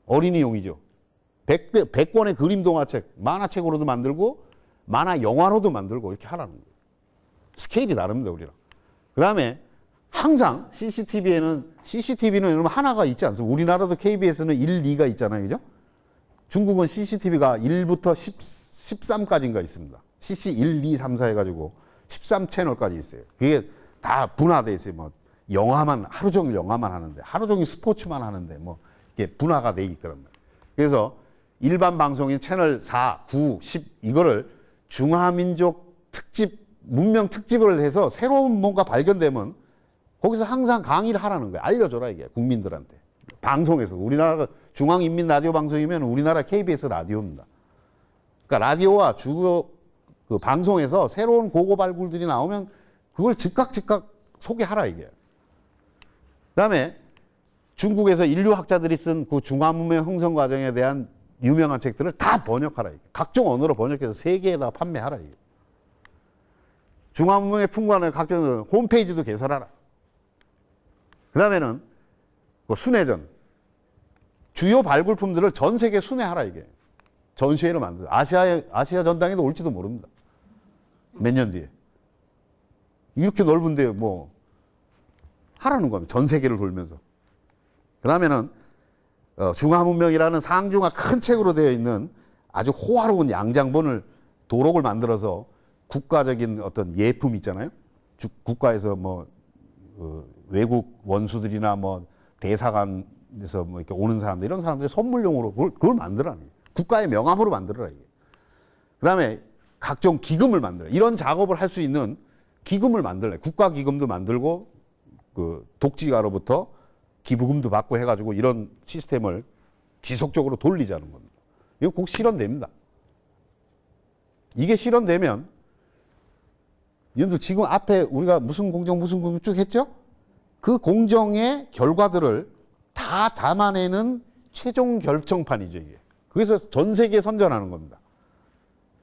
어린이용이죠. 100권의 그림 동화책, 만화책으로도 만들고 만화 영화로도 만들고 이렇게 하라는 거예요. 스케일이 다릅니다, 우리랑. 그 다음에 항상 CCTV는 여러분 하나가 있지 않습니까? 우리나라도 KBS는 1, 2가 있잖아요. 그죠? 중국은 CCTV가 1부터 13까지인가 있습니다. CC 1, 2, 3, 4 해가지고 13채널까지 있어요. 그게 다 분화되어 있어요. 뭐 영화만, 하루 종일 영화만 하는데, 하루 종일 스포츠만 하는데, 뭐 이게 분화가 돼 있더란 말이에요. 그래서 일반 방송인 채널 4, 9, 10 이거를 중화민족 특집, 문명 특집을 해서 새로운 뭔가 발견되면 거기서 항상 강의를 하라는 거예요. 알려줘라 이게 국민들한테. 방송에서. 우리나라가 중앙인민 라디오 방송이면 우리나라 KBS 라디오입니다. 그러니까 라디오와 주요 그 방송에서 새로운 고고 발굴들이 나오면 그걸 즉각 소개하라 이게. 그다음에 중국에서 인류학자들이 쓴 그 중화문명 형성 과정에 대한 유명한 책들을 다 번역하라 이게. 각종 언어로 번역해서 세계에다 판매하라 이게. 중화문명의 풍부한 각종 홈페이지도 개설하라. 그 다음에는 순회전. 주요 발굴품들을 전 세계 순회하라 이게. 전시회로 만들어. 아시아 전당에도 올지도 모릅니다. 몇 년 뒤에. 이렇게 넓은데 뭐 하라는 겁니다. 전 세계를 돌면서. 그 다음에는 중화문명이라는 상중하 큰 책으로 되어 있는 아주 호화로운 양장본을 도록을 만들어서 국가적인 어떤 예품 있잖아요. 국가에서 뭐 외국 원수들이나 뭐 대사관에서 뭐 이렇게 오는 사람들 이런 사람들이 선물용으로 그걸 만들어라. 국가의 명함으로 만들어라 이게. 그다음에 각종 기금을 만들어. 이런 작업을 할 수 있는 기금을 만들래. 국가 기금도 만들고 그 독지가로부터 기부금도 받고 해가지고 이런 시스템을 지속적으로 돌리자는 겁니다. 이거 꼭 실현됩니다. 이게 실현되면 여러분들 지금 앞에 우리가 무슨 공정 쭉 했죠? 그 공정의 결과들을 다 담아내는 최종 결정판이죠 이게. 그래서 전 세계에 선전하는 겁니다.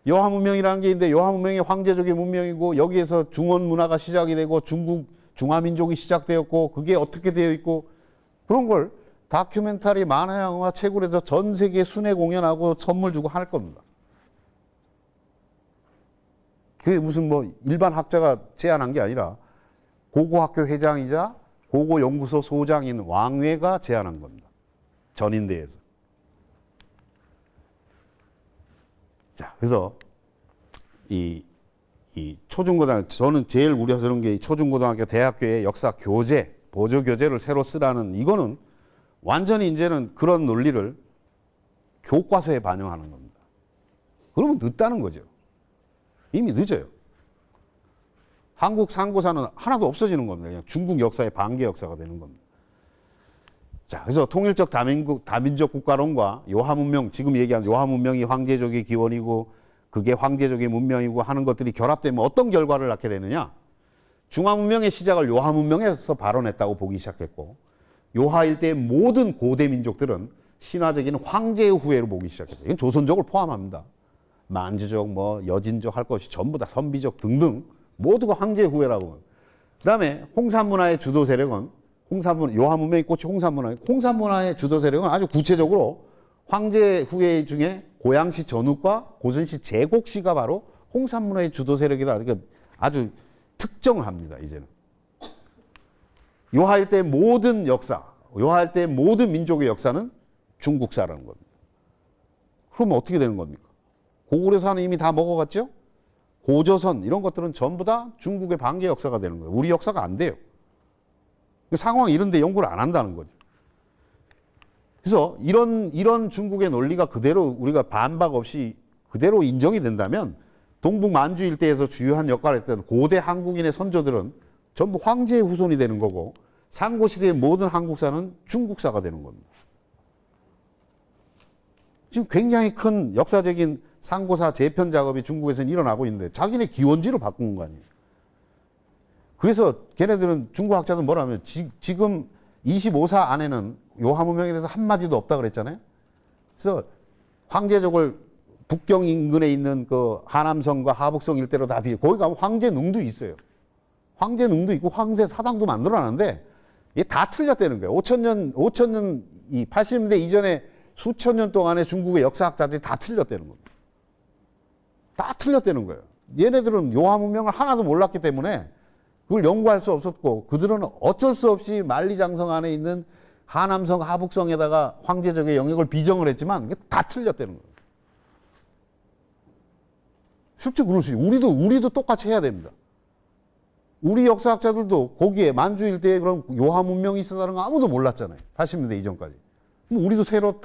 여하문명이라는 게 있는데 여하문명이 황제족의 문명이고 여기에서 중원 문화가 시작이 되고 중국 중화민족이 시작되었고 그게 어떻게 되어 있고 그런 걸 다큐멘터리 만화 영화 책으로 해서 전 세계 순회 공연하고 선물 주고 할 겁니다. 그게 무슨 뭐 일반 학자가 제안한 게 아니라 고고학교 회장이자 고고연구소 소장인 왕회가 제안한 겁니다. 전인대에서. 자, 그래서 이 초중고등학교, 저는 제일 우려스러운 게 초중고등학교 대학교의 역사 교재, 보조 교재를 새로 쓰라는 이거는 완전히 이제는 그런 논리를 교과서에 반영하는 겁니다. 그러면 늦다는 거죠. 이미 늦어요. 한국 상고사는 하나도 없어지는 겁니다. 그냥 중국 역사의 반개 역사가 되는 겁니다. 자, 그래서 통일적 다민족 국가론과 요하문명, 지금 얘기한 요하문명이 황제족의 기원이고 그게 황제족의 문명이고 하는 것들이 결합되면 어떤 결과를 낳게 되느냐? 중화문명의 시작을 요하문명에서 발원했다고 보기 시작했고 요하 일대의 모든 고대 민족들은 신화적인 황제의 후예로 보기 시작했다. 이건 조선족을 포함합니다. 만주족, 뭐 여진족 할 것이 전부 다 선비족 등등 모두가 황제의 후예라고. 그 다음에 홍산문화의 주도 세력은 요하문명의 꽃이 홍산문화의 주도 세력은 아주 구체적으로 황제 후예 중에 고양시 전욱과 고선시 제곡시가 바로 홍산문화의 주도 세력이다. 그러니까 아주 특정을 합니다. 이제는. 요하 일대의 모든 역사, 요하 일대의 모든 민족의 역사는 중국사라는 겁니다. 그러면 어떻게 되는 겁니까? 고구려사는 이미 다 먹어갔죠? 고조선 이런 것들은 전부 다 중국의 반개 역사가 되는 거예요. 우리 역사가 안 돼요. 상황 이런 데 연구를 안 한다는 거죠. 그래서 이런 중국의 논리가 그대로 우리가 반박 없이 그대로 인정이 된다면 동북 만주 일대에서 주요한 역할을 했던 고대 한국인의 선조들은 전부 황제의 후손이 되는 거고 상고시대의 모든 한국사는 중국사가 되는 겁니다. 지금 굉장히 큰 역사적인 상고사 재편 작업이 중국에서는 일어나고 있는데 자기네 기원지로 바꾼 거 아니에요. 그래서 걔네들은 중국 학자들은 뭐라면 지금 25사 안에는 요하문명에 대해서 한마디도 없다 그랬잖아요. 그래서 황제족을 북경 인근에 있는 그 하남성과 하북성 일대로 다 거기 가면 황제능도 있어요. 황제능도 있고 황제 사당도 만들어놨는데 이게 다 틀렸다는 거예요. 5천년 이 80년대 이전에 수천 년 동안의 중국의 역사학자들이 다 틀렸다는 겁니다. 다 틀렸다는 거예요. 얘네들은 요하문명을 하나도 몰랐기 때문에 그걸 연구할 수 없었고 그들은 어쩔 수 없이 만리장성 안에 있는 하남성, 하북성에다가 황제족의 영역을 비정을 했지만 이게 다 틀렸다는 거예요. 실제 그럴 수 있어요. 우리도 똑같이 해야 됩니다. 우리 역사학자들도 거기에 만주 일대에 그런 요하문명이 있었다는 거 아무도 몰랐잖아요. 80년대 이전까지. 그럼 우리도 새로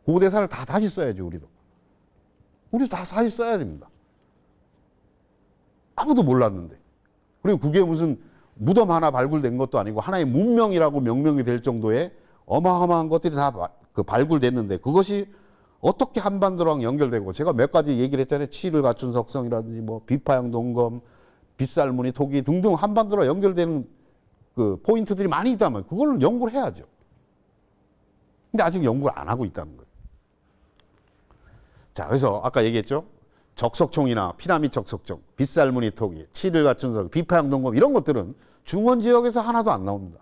고대사를 다 다시 써야지, 우리도 다 다시 써야 됩니다. 아무도 몰랐는데. 그리고 그게 무슨 무덤 하나 발굴된 것도 아니고 하나의 문명이라고 명명이 될 정도의 어마어마한 것들이 다 발굴됐는데 그것이 어떻게 한반도랑 연결되고 제가 몇 가지 얘기를 했잖아요. 치를 갖춘 석성이라든지 뭐 비파양 동검, 빗살무늬 토기 등등 한반도랑 연결되는 그 포인트들이 많이 있다면 그걸 연구를 해야죠. 근데 아직 연구를 안 하고 있다는 거예요. 자, 그래서 아까 얘기했죠. 적석총이나 피라밋 적석총, 빗살무늬 토기, 치를 갖춘 석, 비파양 동검 이런 것들은 중원 지역에서 하나도 안 나옵니다.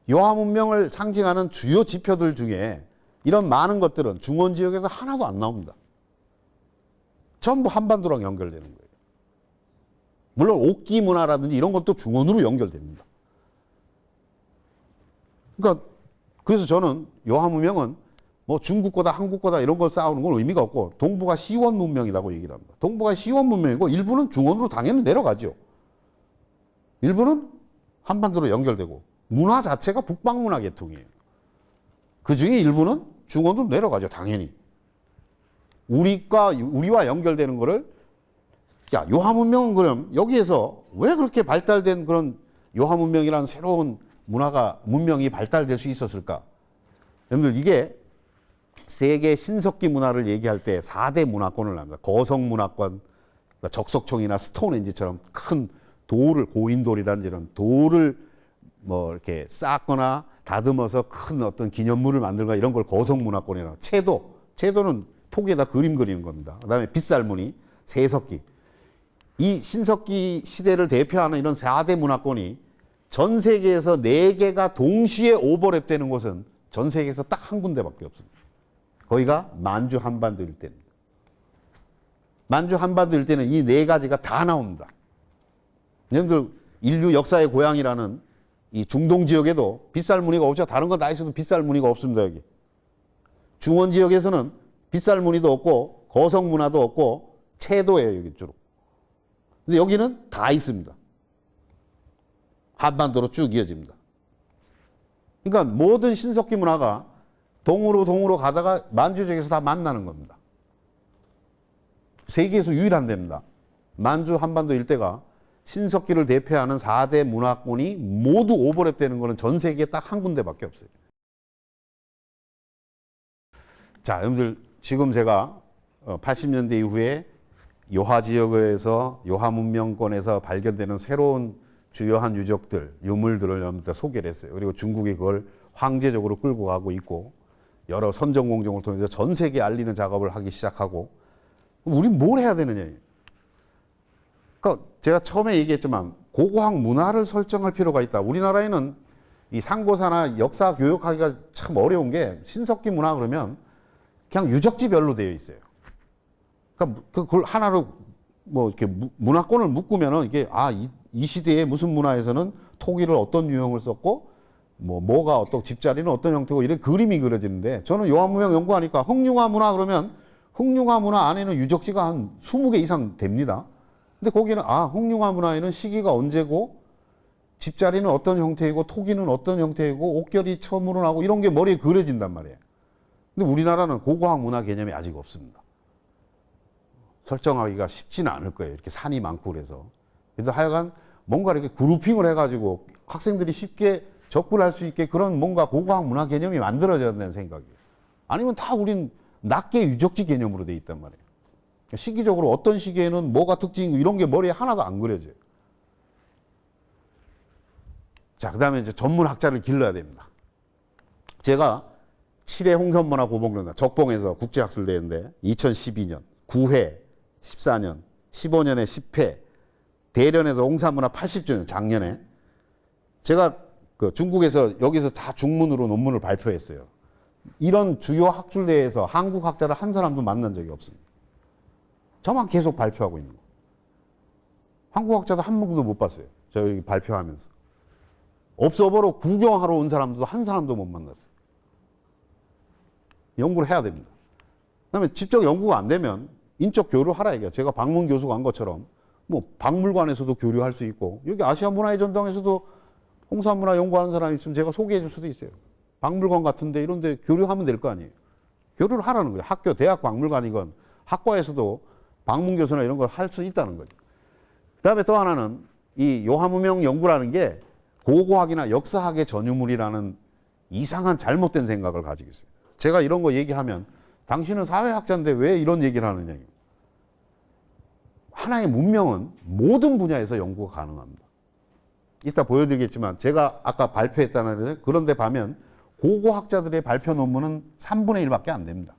요하문명을 상징하는 주요 지표들 중에 이런 많은 것들은 중원 지역에서 하나도 안 나옵니다. 전부 한반도랑 연결되는 거예요. 물론 옥기 문화라든지 이런 것도 중원으로 연결됩니다. 그러니까 그래서 저는 요하문명은 뭐 중국 거다 한국 거다 이런 걸 싸우는 건 의미가 없고 동북아 시원 문명이라고 얘기를 합니다. 동북아 시원 문명이고 일부는 중원으로 당연히 내려가죠. 일부는 한반도로 연결되고 문화 자체가 북방 문화 계통이에요. 그 중에 일부는 중원으로 내려가죠. 당연히. 우리와 연결되는 거를 자, 요하문명은 그럼 여기에서 왜 그렇게 발달된 그런 요하문명이라는 새로운 문명이 발달될 수 있었을까? 여러분들 이게 세계 신석기 문화를 얘기할 때 4대 문화권을 합니다. 거성 문화권, 그러니까 적석총이나 스톤헨지처럼 큰 돌을, 고인돌이라든지 이런 돌을 뭐 이렇게 쌓거나 다듬어서 큰 어떤 기념물을 만들거나 이런 걸 거성 문화권이라고. 채도는 토기에다 그림 그리는 겁니다. 그 다음에 빗살무늬, 세석기. 이 신석기 시대를 대표하는 이런 4대 문화권이 전 세계에서 4개가 동시에 오버랩 되는 곳은 전 세계에서 딱 한 군데밖에 없습니다. 거기가 만주 한반도 일대입니다. 만주 한반도 일대는 이 4가지가 다 나옵니다. 여러분들 인류 역사의 고향이라는 이 중동 지역에도 빗살무늬가 없죠. 다른 건 다 있어도 빗살무늬가 없습니다. 여기. 중원 지역에서는 빗살무늬도 없고 거성 문화도 없고 채도예요. 여기 주로. 근데 여기는 다 있습니다. 한반도로 쭉 이어집니다. 그러니까 모든 신석기 문화가 동으로 가다가 만주 지역에서 다 만나는 겁니다. 세계에서 유일한 데입니다. 만주 한반도 일대가 신석기를 대표하는 4대 문화권이 모두 오버랩 되는 것은 전 세계에 딱 한 군데밖에 없어요. 자, 여러분들 지금 제가 80년대 이후에 요하 지역에서 요하 문명권에서 발견되는 새로운 주요한 유적들, 유물들을 여러분들 소개를 했어요. 그리고 중국이 그걸 황제적으로 끌고 가고 있고 여러 선정 공정을 통해서 전 세계에 알리는 작업을 하기 시작하고 우린 뭘 해야 되느냐. 그러니까 제가 처음에 얘기했지만 고고학 문화를 설정할 필요가 있다. 우리나라에는 이 상고사나 역사 교육하기가 참 어려운 게 신석기 문화 그러면 그냥 유적지별로 되어 있어요. 그러니까 그걸 하나로 뭐 이렇게 문화권을 묶으면은 이게 이 시대에 무슨 문화에서는 토기를 어떤 유형을 썼고 뭐가 어떤 집자리는 어떤 형태고 이런 그림이 그려지는데 저는 요한무명 연구하니까 흑융화 문화 그러면 흑융화 문화 안에는 유적지가 한 20개 이상 됩니다. 근데 거기는 흑융화 문화에는 시기가 언제고 집자리는 어떤 형태이고 토기는 어떤 형태이고 옥결이 처음으로 나고 이런 게 머리에 그려진단 말이에요. 근데 우리나라는 고고학 문화 개념이 아직 없습니다. 설정하기가 쉽지는 않을 거예요. 이렇게 산이 많고 그래서. 그래서 하여간 뭔가 이렇게 그룹핑을 해가지고 학생들이 쉽게 접근할 수 있게 그런 뭔가 고고학 문화 개념이 만들어져야 된다는 생각이에요. 아니면 다 우린 낮게 유적지 개념으로 돼 있단 말이에요. 시기적으로 어떤 시기에는 뭐가 특징이고 이런 게 머리에 하나도 안 그려져요. 자, 그 다음에 이제 전문학자를 길러야 됩니다. 제가 7회 홍선문화 고봉련단 적봉에서 국제학술대회인데 2012년, 9회, 14년, 15년에 10회, 대련에서 홍산문화 80주년 작년에 제가 그 중국에서 여기서 다 중문으로 논문을 발표했어요. 이런 주요 학술대회에서 한국 학자를 한 사람도 만난 적이 없습니다. 저만 계속 발표하고 있는 거. 한국 학자도 한 명도 못 봤어요. 저 여기 발표하면서. 업서버로 구경하러 온 사람도 한 사람도 못 만났어요. 연구를 해야 됩니다. 그다음에 직접 연구가 안 되면 인적 교류하라 이게요. 제가 박문 교수가 한 것처럼 뭐 박물관에서도 교류할 수 있고 여기 아시아 문화의 전당에서도 홍산문화 연구하는 사람이 있으면 제가 소개해 줄 수도 있어요. 박물관 같은데 이런 데 교류하면 될 거 아니에요. 교류를 하라는 거예요. 학교, 대학 박물관이건 학과에서도 박문 교수나 이런 거 할 수 있다는 거죠. 그다음에 또 하나는 이 요한무명 연구라는 게 고고학이나 역사학의 전유물이라는 이상한 잘못된 생각을 가지고 있어요. 제가 이런 거 얘기하면 당신은 사회학자인데 왜 이런 얘기를 하느냐. 하나의 문명은 모든 분야에서 연구가 가능합니다. 이따 보여드리겠지만 제가 아까 발표했다는 그런데 보면 고고학자들의 발표 논문은 3분의 1밖에 안 됩니다.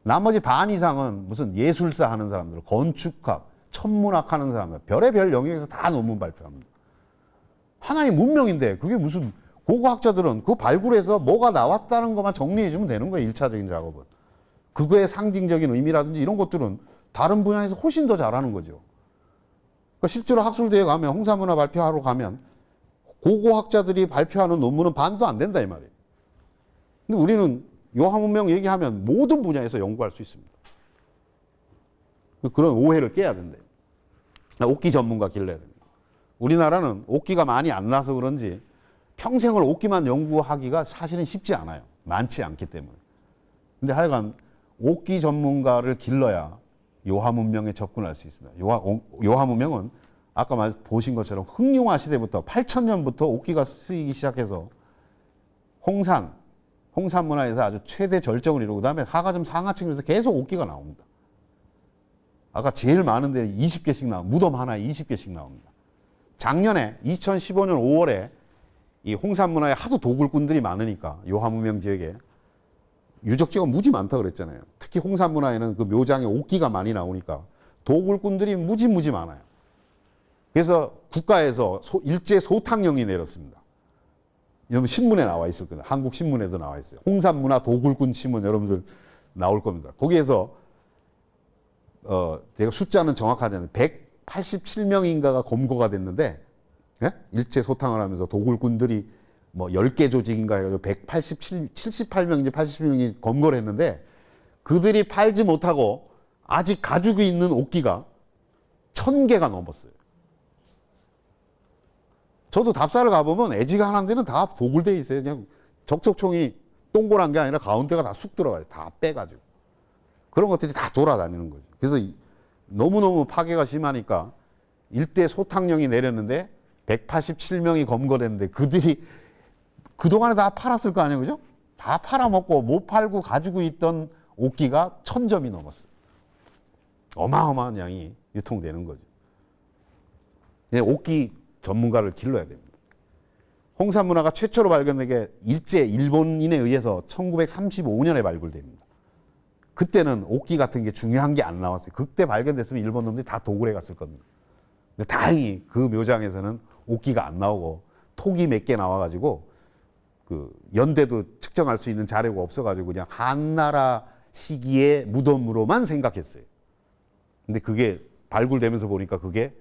나머지 반 이상은 무슨 예술사 하는 사람들, 건축학, 천문학 하는 사람들, 별의별 영역에서 다 논문 발표합니다. 하나의 문명인데 그게 무슨 고고학자들은 그 발굴해서 뭐가 나왔다는 것만 정리해주면 되는 거예요. 1차적인 작업은. 그거의 상징적인 의미라든지 이런 것들은 다른 분야에서 훨씬 더 잘하는 거죠. 그러니까 실제로 학술대회 가면 홍산문화 발표하러 가면 고고학자들이 발표하는 논문은 반도 안 된다 이 말이에요. 근데 우리는 요한문명 얘기하면 모든 분야에서 연구할 수 있습니다. 그런 오해를 깨야 된대요. 옥기 전문가 길러야 됩니다. 우리나라는 옥기가 많이 안 나서 그런지 평생을 옥기만 연구하기가 사실은 쉽지 않아요. 많지 않기 때문에. 근데 하여간 옥기 전문가를 길러야 요한문명에 접근할 수 있습니다. 요한문명은 아까 보신 것처럼 흑융화 시대부터 8000년부터 옥기가 쓰이기 시작해서 홍산 문화에서 아주 최대 절정을 이루고 그다음에 하가점 상하층에서 계속 옥기가 나옵니다. 아까 제일 많은데 20개씩 무덤 하나에 20개씩 나옵니다. 작년에 2015년 5월에 이 홍산 문화에 하도 도굴꾼들이 많으니까 요한무명 지역에 유적지가 무지 많다 그랬잖아요. 특히 홍산 문화에는 그 묘장에 옥기가 많이 나오니까 도굴꾼들이 무지 많아요. 그래서 국가에서 일제 소탕령이 내렸습니다. 여러분 신문에 나와 있을 거예요. 한국 신문에도 나와 있어요. 홍산 문화 도굴꾼 신문 여러분들 나올 겁니다. 거기에서 제가 숫자는 정확하지 않아요. 187명인가가 검거가 됐는데 예? 일제 소탕을 하면서 도굴꾼들이 뭐 10개 조직인가 해가지고 78명인지 87명이 검거를 했는데 그들이 팔지 못하고 아직 가지고 있는 옥기가 1000개가 넘었어요. 저도 답사를 가보면 애지간한 데는 다 도굴되어 있어요. 그냥 적석총이 동그란 게 아니라 가운데가 다 쑥 들어가요. 다 빼가지고. 그런 것들이 다 돌아다니는 거죠. 그래서 너무너무 파괴가 심하니까 일대 소탕령이 내렸는데 187명이 검거됐는데 그들이 그동안에 다 팔았을 거 아니에요. 그죠? 다 팔아먹고 못 팔고 가지고 있던 옥기가 1000점이 넘었어요. 어마어마한 양이 유통되는 거죠. 옥기 전문가를 길러야 됩니다. 홍산 문화가 최초로 발견된 게 일제 일본인에 의해서 1935년에 발굴됩니다. 그때는 옥기 같은 게 중요한 게 안 나왔어요. 그때 발견됐으면 일본 놈들이 다 도굴해 갔을 겁니다. 근데 다행히 그 묘장에서는 옥기가 안 나오고 톡이 몇 개 나와가지고 그 연대도 측정할 수 있는 자료가 없어가지고 그냥 한나라 시기의 무덤으로만 생각했어요. 근데 그게 발굴되면서 보니까 그게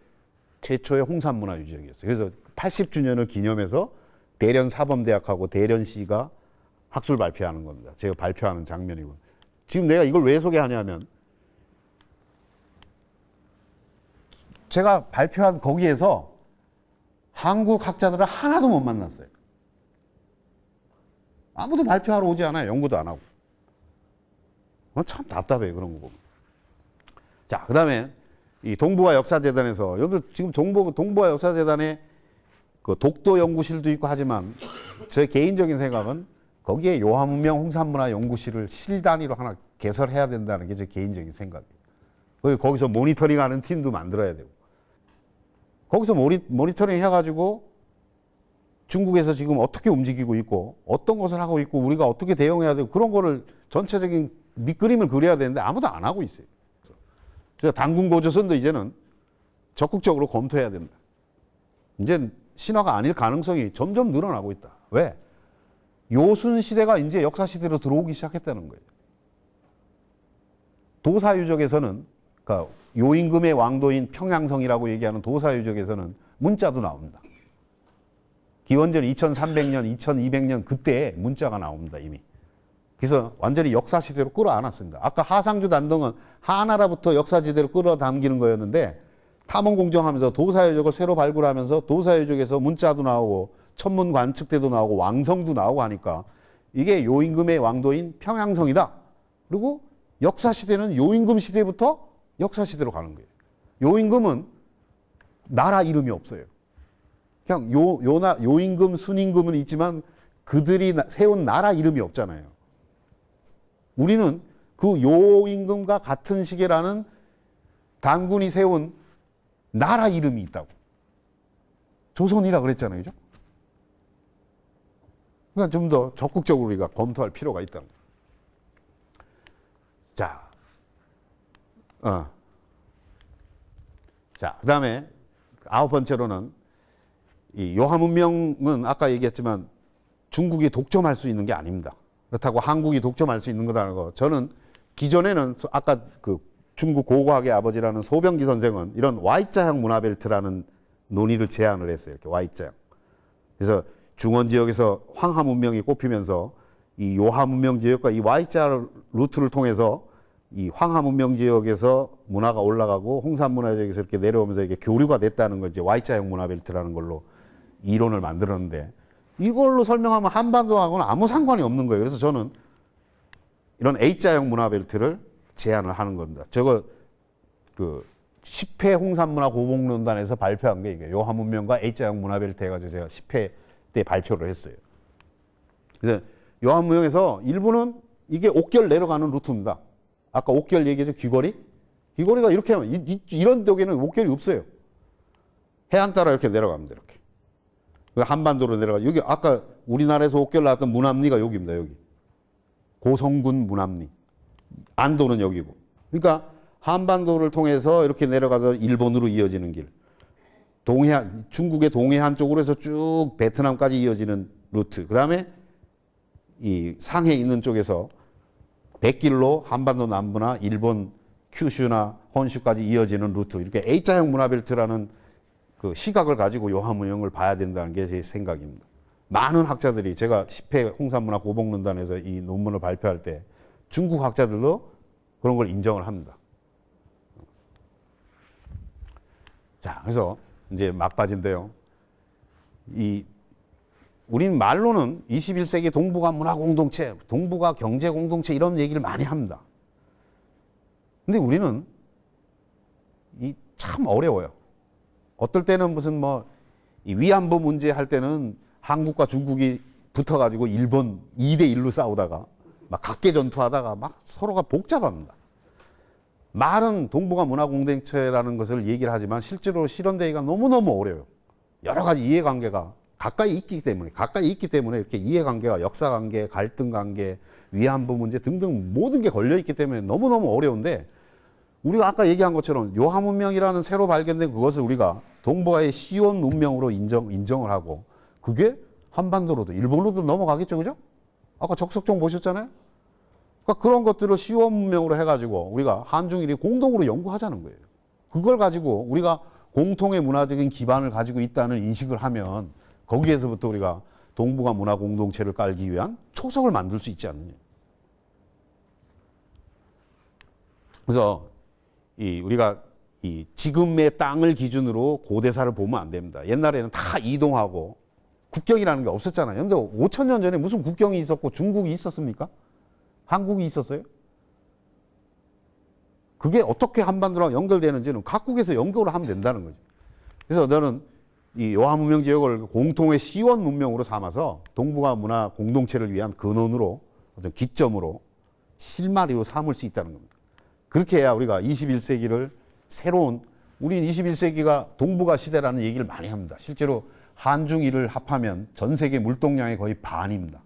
최초의 홍산문화 유적이었어요. 그래서 80주년을 기념해서 대련 사범대학하고 대련시가 학술 발표하는 겁니다. 제가 발표하는 장면이고. 지금 내가 이걸 왜 소개하냐면 제가 발표한 거기에서 한국 학자들을 하나도 못 만났어요. 아무도 발표하러 오지 않아요. 연구도 안 하고. 참 답답해요. 그런 거 보면. 자, 그 다음에 이 동북아 역사재단에서 여기 지금 동북아 역사재단에 그 독도 연구실도 있고 하지만 제 개인적인 생각은 거기에 요하문명 홍산문화 연구실을 실 단위로 하나 개설해야 된다는 게 제 개인적인 생각이에요. 거기서 모니터링하는 팀도 만들어야 되고 거기서 모니터링 해가지고 중국에서 지금 어떻게 움직이고 있고 어떤 것을 하고 있고 우리가 어떻게 대응해야 되고 그런 거를 전체적인 밑그림을 그려야 되는데 아무도 안 하고 있어요. 그래서 당군고조선도 이제는 적극적으로 검토해야 된다. 이제 신화가 아닐 가능성이 점점 늘어나고 있다. 왜? 요순 시대가 이제 역사 시대로 들어오기 시작했다는 거예요. 도사유적에서는 그러니까 요임금의 왕도인 평양성이라고 얘기하는 도사유적에서는 문자도 나옵니다. 기원전 2300년, 2200년 그때 문자가 나옵니다. 이미. 그래서 완전히 역사 시대로 끌어안았습니다. 아까 하상주 단등은 하나라부터 역사 시대로 끌어당기는 거였는데 탐험공정하면서 도사유적을 새로 발굴하면서 도사유적에서 문자도 나오고 천문 관측대도 나오고 왕성도 나오고 하니까 이게 요임금의 왕도인 평양성이다. 그리고 역사 시대는 요임금 시대부터 역사 시대로 가는 거예요. 요임금은 나라 이름이 없어요. 그냥 요임금, 순임금은 있지만 그들이 세운 나라 이름이 없잖아요. 우리는 그 요임금과 같은 시기라는 단군이 세운 나라 이름이 있다고. 조선이라 그랬잖아요. 그죠? 그러니까 좀 더 적극적으로 우리가 검토할 필요가 있다. 자, 자, 그 다음에 9번째로는 이 요하문명은 아까 얘기했지만 중국이 독점할 수 있는 게 아닙니다. 그렇다고 한국이 독점할 수 있는 거다는 거. 저는 기존에는 아까 그 중국 고고학의 아버지라는 소병기 선생은 이런 Y자형 문화벨트라는 논의를 제안을 했어요. 이렇게 Y자형. 그래서 중원 지역에서 황하 문명이 꼽히면서 이 요하 문명 지역과 이 Y자 루트를 통해서 이 황하 문명 지역에서 문화가 올라가고 홍산 문화 지역에서 이렇게 내려오면서 이게 교류가 됐다는 거 이제 Y자형 문화벨트라는 걸로 이론을 만들었는데 이걸로 설명하면 한반도하고는 아무 상관이 없는 거예요. 그래서 저는 이런 A자형 문화벨트를 제안을 하는 겁니다. 저거 그 10회 홍산문화 고봉론단에서 발표한 게 이게 요하 문명과 A자형 문화벨트 해가지고 제가 10회 때 발표를 했어요. 그래서 요하 문명에서 일부는 이게 옥결 내려가는 루트입니다. 아까 옥결 얘기했죠. 귀걸이? 귀걸이가 이렇게 하면 이런 데에는 옥결이 없어요. 해안 따라 이렇게 내려갑니다. 이렇게. 한반도로 내려가. 여기 아까 우리나라에서 옥결 나왔던 문암리가 여기입니다. 여기. 고성군 문암리. 안도는 여기고. 그러니까 한반도를 통해서 이렇게 내려가서 일본으로 이어지는 길. 동해안, 중국의 동해안 쪽으로 해서 쭉 베트남까지 이어지는 루트. 그 다음에 이 상해 있는 쪽에서 백길로 한반도 남부나 일본 큐슈나 혼슈까지 이어지는 루트. 이렇게 A자형 문화벨트라는 그 시각을 가지고 요하문명을 봐야 된다는 게 제 생각입니다. 많은 학자들이 제가 10회 홍산문화 고봉론단에서 이 논문을 발표할 때 중국 학자들도 그런 걸 인정을 합니다. 자, 그래서 이제 막바지인데요. 우린 말로는 21세기 동북아 문화 공동체, 동북아 경제 공동체 이런 얘기를 많이 합니다. 근데 우리는 참 어려워요. 어떨 때는 무슨 이 위안부 문제 할 때는 한국과 중국이 붙어가지고 일본 2대1로 싸우다가 막 각계 전투하다가 막 서로가 복잡합니다. 말은 동북아 문화 공동체라는 것을 얘기를 하지만 실제로 실현되기가 너무너무 어려워요. 여러 가지 이해관계가 가까이 있기 때문에 이렇게 이해관계가 역사관계, 갈등관계, 위안부 문제 등등 모든 게 걸려있기 때문에 너무너무 어려운데 우리가 아까 얘기한 것처럼 요하 문명이라는 새로 발견된 그것을 우리가 동북아의 시온 문명으로 인정을 하고 그게 한반도로도 일본으로도 넘어가겠죠. 그죠? 아까 적석종 보셨잖아요. 그러니까 그런 것들을 시원 문명으로 해가지고 우리가 한중일이 공동으로 연구하자는 거예요. 그걸 가지고 우리가 공통의 문화적인 기반을 가지고 있다는 인식을 하면 거기에서부터 우리가 동북아 문화 공동체를 깔기 위한 초석을 만들 수 있지 않느냐. 그래서 우리가 지금의 땅을 기준으로 고대사를 보면 안 됩니다. 옛날에는 다 이동하고 국경이라는 게 없었잖아요. 근데 5천 년 전에 무슨 국경이 있었고 중국이 있었습니까? 한국이 있었어요? 그게 어떻게 한반도랑 연결되는지는 각국에서 연결을 하면 된다는 거죠. 그래서 저는 이 요하문명 지역을 공통의 시원 문명으로 삼아서 동북아 문화 공동체를 위한 근원으로 어떤 기점으로 실마리로 삼을 수 있다는 겁니다. 그렇게 해야 우리가 21세기를 새로운 우리는 21세기가 동북아 시대라는 얘기를 많이 합니다. 실제로 한중일을 합하면 전 세계 물동량의 거의 반입니다.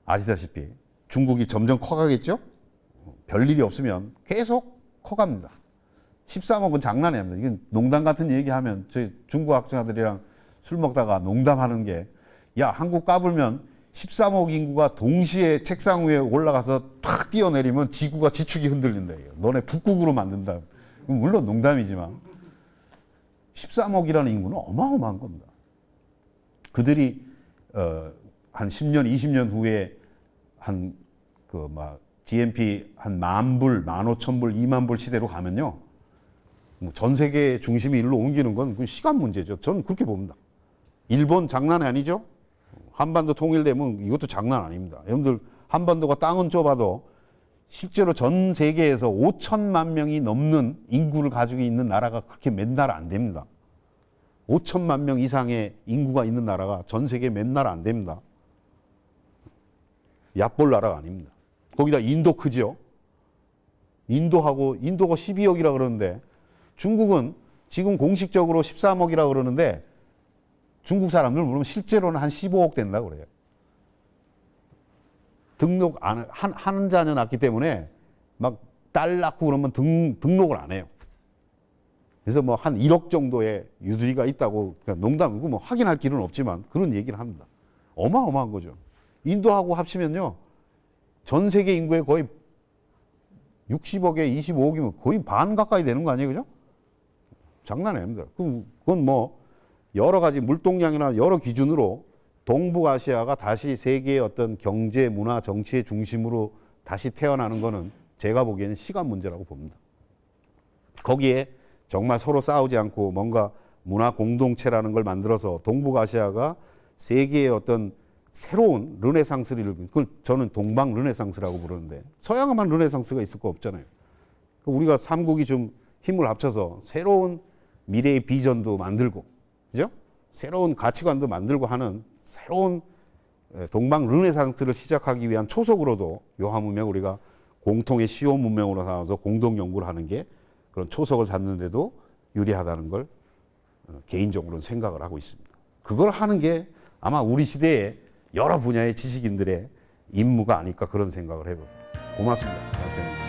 아시다시피 중국이 점점 커가겠죠? 별일이 없으면 계속 커갑니다. 13억은 장난이 아닙니다. 이건 농담 같은 얘기하면 저희 중국 학생들이랑 술 먹다가 농담하는 게 야, 한국 까불면 13억 인구가 동시에 책상 위에 올라가서 탁 뛰어내리면 지구가 지축이 흔들린다. 너네 북극으로 만든다. 물론 농담이지만 13억이라는 인구는 어마어마한 겁니다. 그들이 한 10년, 20년 후에 GNP 한 10,000불, 15,000불, 20,000불 시대로 가면요. 전 세계 중심이 일로 옮기는 건 시간 문제죠. 저는 그렇게 봅니다. 일본 장난이 아니죠? 한반도 통일되면 이것도 장난 아닙니다. 여러분들 한반도가 땅은 좁아도 실제로 전 세계에서 5천만 명이 넘는 인구를 가지고 있는 나라가 그렇게 몇 나라 안 됩니다. 5천만 명 이상의 인구가 있는 나라가 전 세계에 몇 나라 안 됩니다. 얕볼 나라가 아닙니다. 거기다 인도 크죠? 인도가 12억이라 그러는데 중국은 지금 공식적으로 13억이라 그러는데 중국 사람들 물으면 실제로는 한 15억 된다고 그래요. 등록 하는 자녀 낳기 때문에 막 딸 낳고 그러면 등록을 안 해요. 그래서 뭐 한 1억 정도의 유두리가 있다고 그러니까 농담이고 뭐 확인할 길은 없지만 그런 얘기를 합니다. 어마어마한 거죠. 인도하고 합치면요. 전 세계 인구의 거의 60억에 25억이면 거의 반 가까이 되는 거 아니에요? 그죠? 장난이 아닙니다. 그건 뭐 여러 가지 물동량이나 여러 기준으로 동북아시아가 다시 세계의 어떤 경제, 문화, 정치의 중심으로 다시 태어나는 거는 제가 보기에는 시간 문제라고 봅니다. 거기에 정말 서로 싸우지 않고 뭔가 문화 공동체라는 걸 만들어서 동북아시아가 세계의 어떤 새로운 르네상스를 그걸 저는 동방 르네상스라고 부르는데 서양에만 르네상스가 있을 거 없잖아요. 우리가 삼국이 좀 힘을 합쳐서 새로운 미래의 비전도 만들고, 그죠? 새로운 가치관도 만들고 하는 새로운 동방 르네상스를 시작하기 위한 초석으로도 요하문명 우리가 공통의 시온 문명으로 삼아서 공동 연구를 하는 게 그런 초석을 잡는데도 유리하다는 걸 개인적으로는 생각을 하고 있습니다. 그걸 하는 게 아마 우리 시대의 여러 분야의 지식인들의 임무가 아닐까 그런 생각을 해봅니다. 고맙습니다.